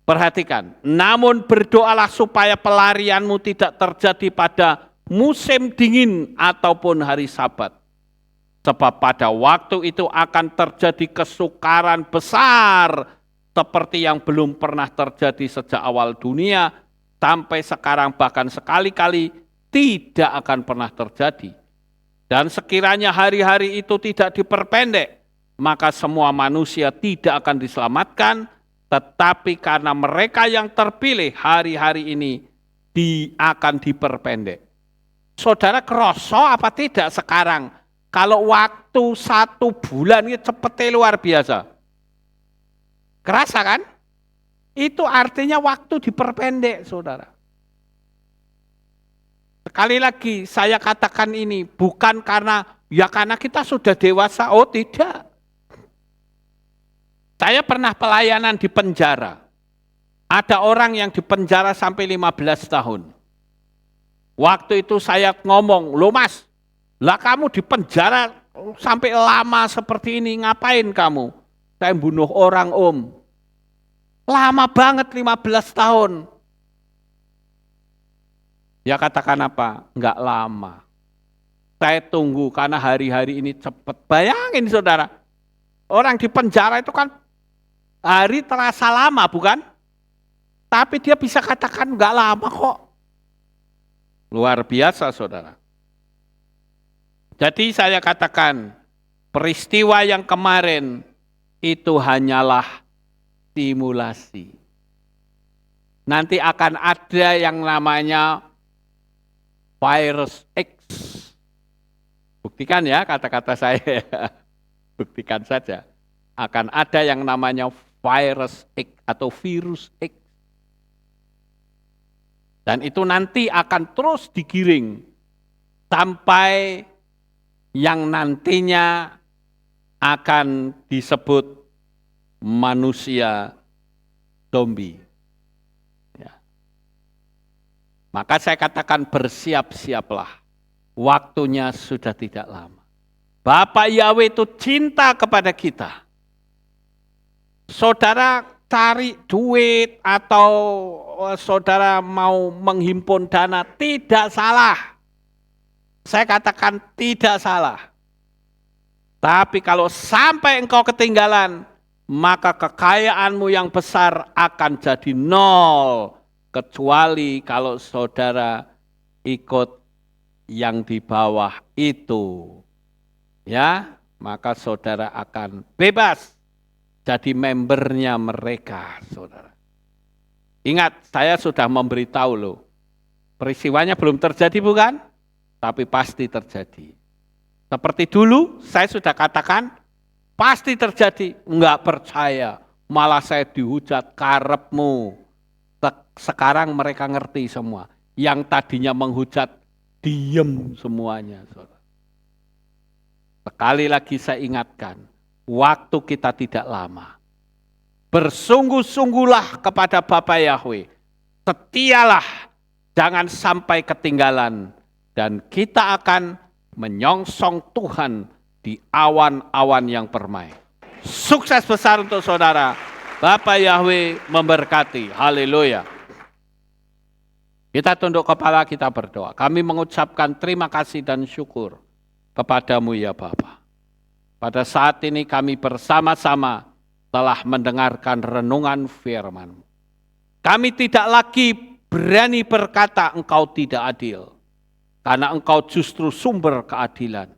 Perhatikan, namun berdoalah supaya pelarianmu tidak terjadi pada musim dingin ataupun hari Sabat. Sebab pada waktu itu akan terjadi kesukaran besar seperti yang belum pernah terjadi sejak awal dunia sampai sekarang bahkan sekali-kali tidak akan pernah terjadi. Dan sekiranya hari-hari itu tidak diperpendek, maka semua manusia tidak akan diselamatkan, tetapi karena mereka yang terpilih hari-hari ini akan diperpendek. Saudara kroso apa tidak sekarang? Kalau waktu 1 bulan ini cepetnya luar biasa. Kerasa kan? Itu artinya waktu diperpendek, saudara. Sekali lagi saya katakan ini bukan karena kita sudah dewasa, oh tidak. Saya pernah pelayanan di penjara. Ada orang yang di penjara sampai 15 tahun. Waktu itu saya ngomong, loh mas, lah kamu di penjara sampai lama seperti ini, ngapain kamu? Saya bunuh orang om. Lama banget 15 tahun. Ya katakan apa? Enggak lama. Saya tunggu karena hari-hari ini cepat. Bayangin saudara, orang di penjara itu kan hari terasa lama bukan? Tapi dia bisa katakan enggak lama kok. Luar biasa saudara. Jadi saya katakan peristiwa yang kemarin itu hanyalah simulasi. Nanti akan ada yang namanya virus X. Buktikan ya kata-kata saya. Buktikan saja. Akan ada yang namanya virus X atau virus X. Dan itu nanti akan terus digiring sampai yang nantinya akan disebut manusia zombie. Ya. Maka saya katakan bersiap-siaplah. Waktunya sudah tidak lama. Bapak Yahweh itu cinta kepada kita. Saudara cari duit atau saudara mau menghimpun dana, tidak salah. Saya katakan tidak salah. Tapi kalau sampai engkau ketinggalan, maka kekayaanmu yang besar akan jadi nol. Kecuali kalau saudara ikut yang di bawah itu. Ya, maka saudara akan bebas. jadi membernya mereka, saudara. Ingat, saya sudah memberitahu loh, peristiwanya belum terjadi bukan? Tapi pasti terjadi. Seperti dulu saya sudah katakan, pasti terjadi. Enggak percaya, malah saya dihujat, karepmu. Sekarang mereka ngerti semua. Yang tadinya menghujat, diem semuanya. Saudara. Sekali lagi saya ingatkan, waktu kita tidak lama. Bersungguh-sungguhlah kepada Bapa Yahweh. Setialah, jangan sampai ketinggalan. Dan kita akan menyongsong Tuhan di awan-awan yang permai. Sukses besar untuk saudara. Bapa Yahweh memberkati. Haleluya. Kita tunduk kepala, kita berdoa. Kami mengucapkan terima kasih dan syukur kepadamu ya Bapa. Pada saat ini kami bersama-sama telah mendengarkan renungan firman-Mu. Kami tidak lagi berani berkata engkau tidak adil. Karena engkau justru sumber keadilan.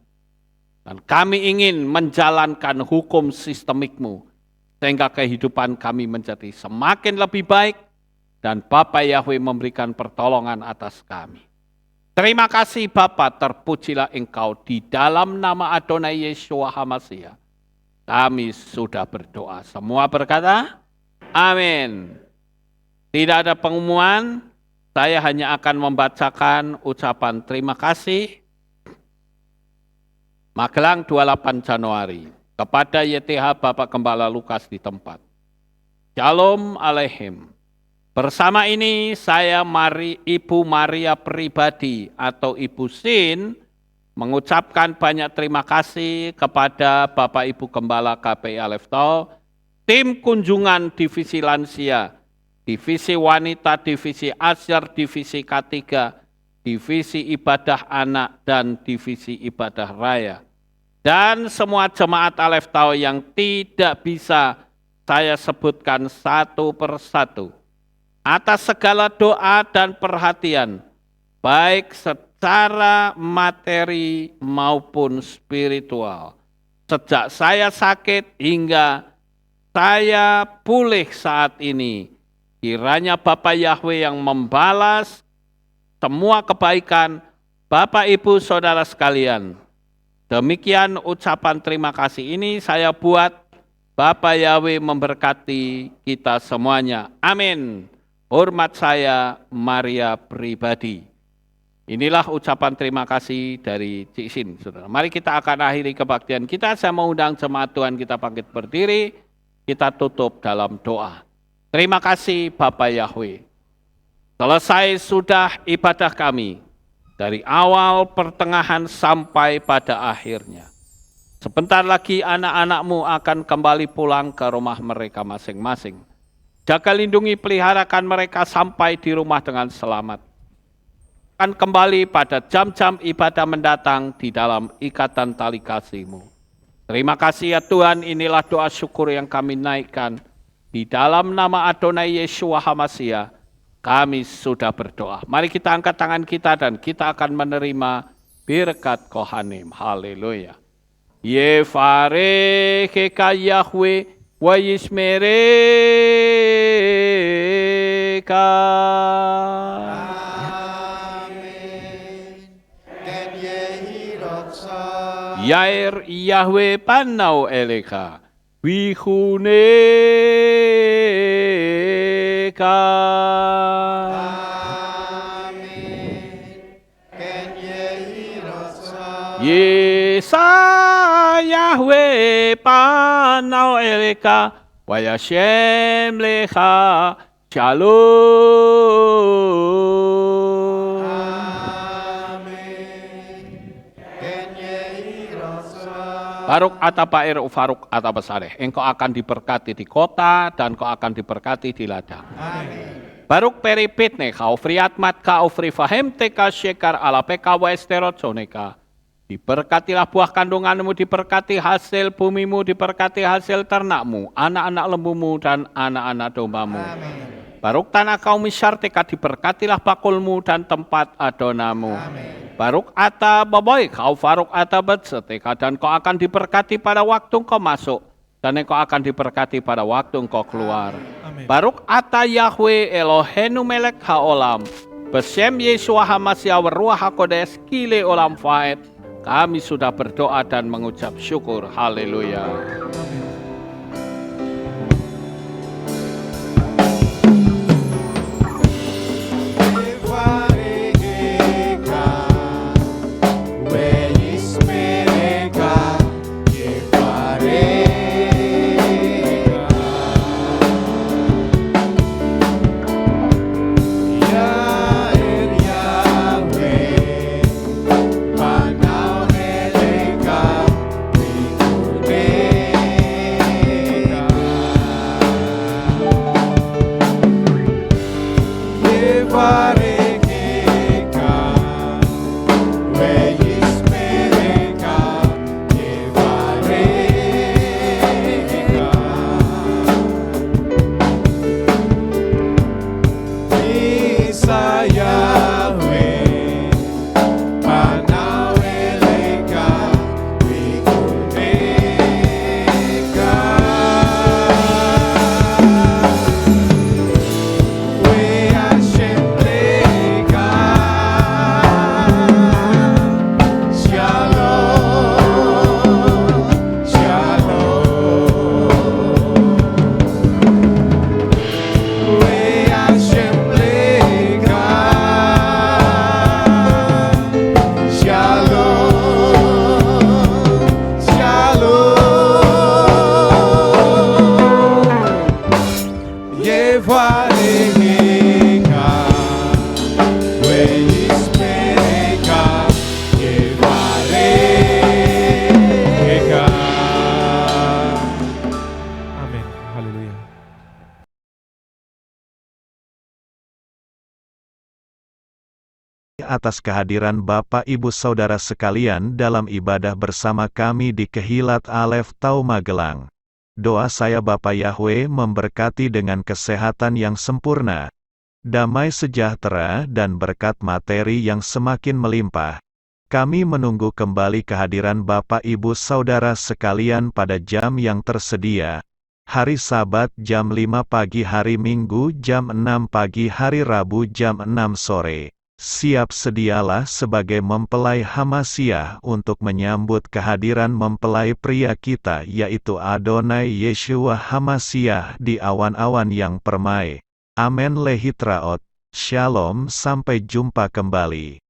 Dan kami ingin menjalankan hukum sistemik-Mu. Sehingga kehidupan kami menjadi semakin lebih baik. Dan Bapa Yahweh memberikan pertolongan atas kami. Terima kasih Bapa, terpujilah Engkau di dalam nama Adonai Yeshua HaMashiach. Kami sudah berdoa. Semua berkata, amin. Tidak ada pengumuman, saya hanya akan membacakan ucapan terima kasih. Magelang 28 Januari, kepada YTH Bapak Gembala Lukas di tempat. Shalom Aleichem. Bersama ini saya Ibu Maria pribadi atau Ibu Sin mengucapkan banyak terima kasih kepada Bapak Ibu Gembala KPI Aleftol, tim kunjungan Divisi Lansia, Divisi Wanita, Divisi Asyar, Divisi K3, Divisi Ibadah Anak, dan Divisi Ibadah Raya. Dan semua jemaat Aleftol yang tidak bisa saya sebutkan satu persatu. Atas segala doa dan perhatian, baik secara materi maupun spiritual. Sejak saya sakit hingga saya pulih saat ini, kiranya Bapak Yahweh yang membalas semua kebaikan Bapak Ibu Saudara sekalian. Demikian ucapan terima kasih ini saya buat. Bapak Yahweh memberkati kita semuanya. Amin. Hormat saya Maria pribadi. Inilah ucapan terima kasih dari Cik Sin, saudara. Mari kita akan akhiri kebaktian kita. Saya mengundang jemaat Tuhan kita bangkit berdiri. Kita tutup dalam doa. Terima kasih Bapak Yahweh. Selesai sudah ibadah kami. Dari awal, pertengahan, sampai pada akhirnya. Sebentar lagi anak-anak-Mu akan kembali pulang ke rumah mereka masing-masing. Jaga lindungi peliharakan mereka sampai di rumah dengan selamat. Akan kembali pada jam-jam ibadah mendatang di dalam ikatan tali kasih-Mu. Terima kasih ya Tuhan, inilah doa syukur yang kami naikkan. Di dalam nama Adonai Yeshua HaMashiach, kami sudah berdoa. Mari kita angkat tangan kita dan kita akan menerima berkat Kohanim. Haleluya. Yevarecheka Yahweh wa yishmereka. Yair Yahweh panau eleka, wihuneka. Yesa Yahweh panau eleka, wayashem lecha, shalom. Baruk atapair ufaruk atapasareh. Engkau akan diberkati di kota dan kau akan diberkati di ladang. Amin. Baruk peripitne kau friatmat kau frifahem teka syekar ala peka wa esterotroneka. Diberkatilah buah kandunganmu, diberkati hasil bumimu, diberkati hasil ternakmu, anak-anak lembumu dan anak-anak dombamu. Amin. Baruk tanah kau misyarteka, diberkatilah bakulmu dan tempat adonamu. Amin. Baruk ata baboy kau faruk ata betseteka, dan kau akan diberkati pada waktu kau masuk dan engkau akan diberkati pada waktu engkau keluar. Amin. Baruk ata Yahweh Eloheinu melek haolam, besem Yeshua HaMashiach Ruach HaKodesh kile olam faed. Kami sudah berdoa dan mengucap syukur. Haleluya. Atas kehadiran Bapak Ibu Saudara sekalian dalam ibadah bersama kami di Kehilat Alef Tau Magelang. Doa saya Bapa Yahweh memberkati dengan kesehatan yang sempurna, damai sejahtera dan berkat materi yang semakin melimpah. Kami menunggu kembali kehadiran Bapak Ibu Saudara sekalian pada jam yang tersedia. Hari Sabat jam 5 pagi, hari Minggu jam 6 pagi, hari Rabu jam 6 sore. Siap sedialah sebagai mempelai Hamashiach untuk menyambut kehadiran mempelai pria kita yaitu Adonai Yeshua HaMashiach di awan-awan yang permai. Amen lehitraot. Shalom, sampai jumpa kembali.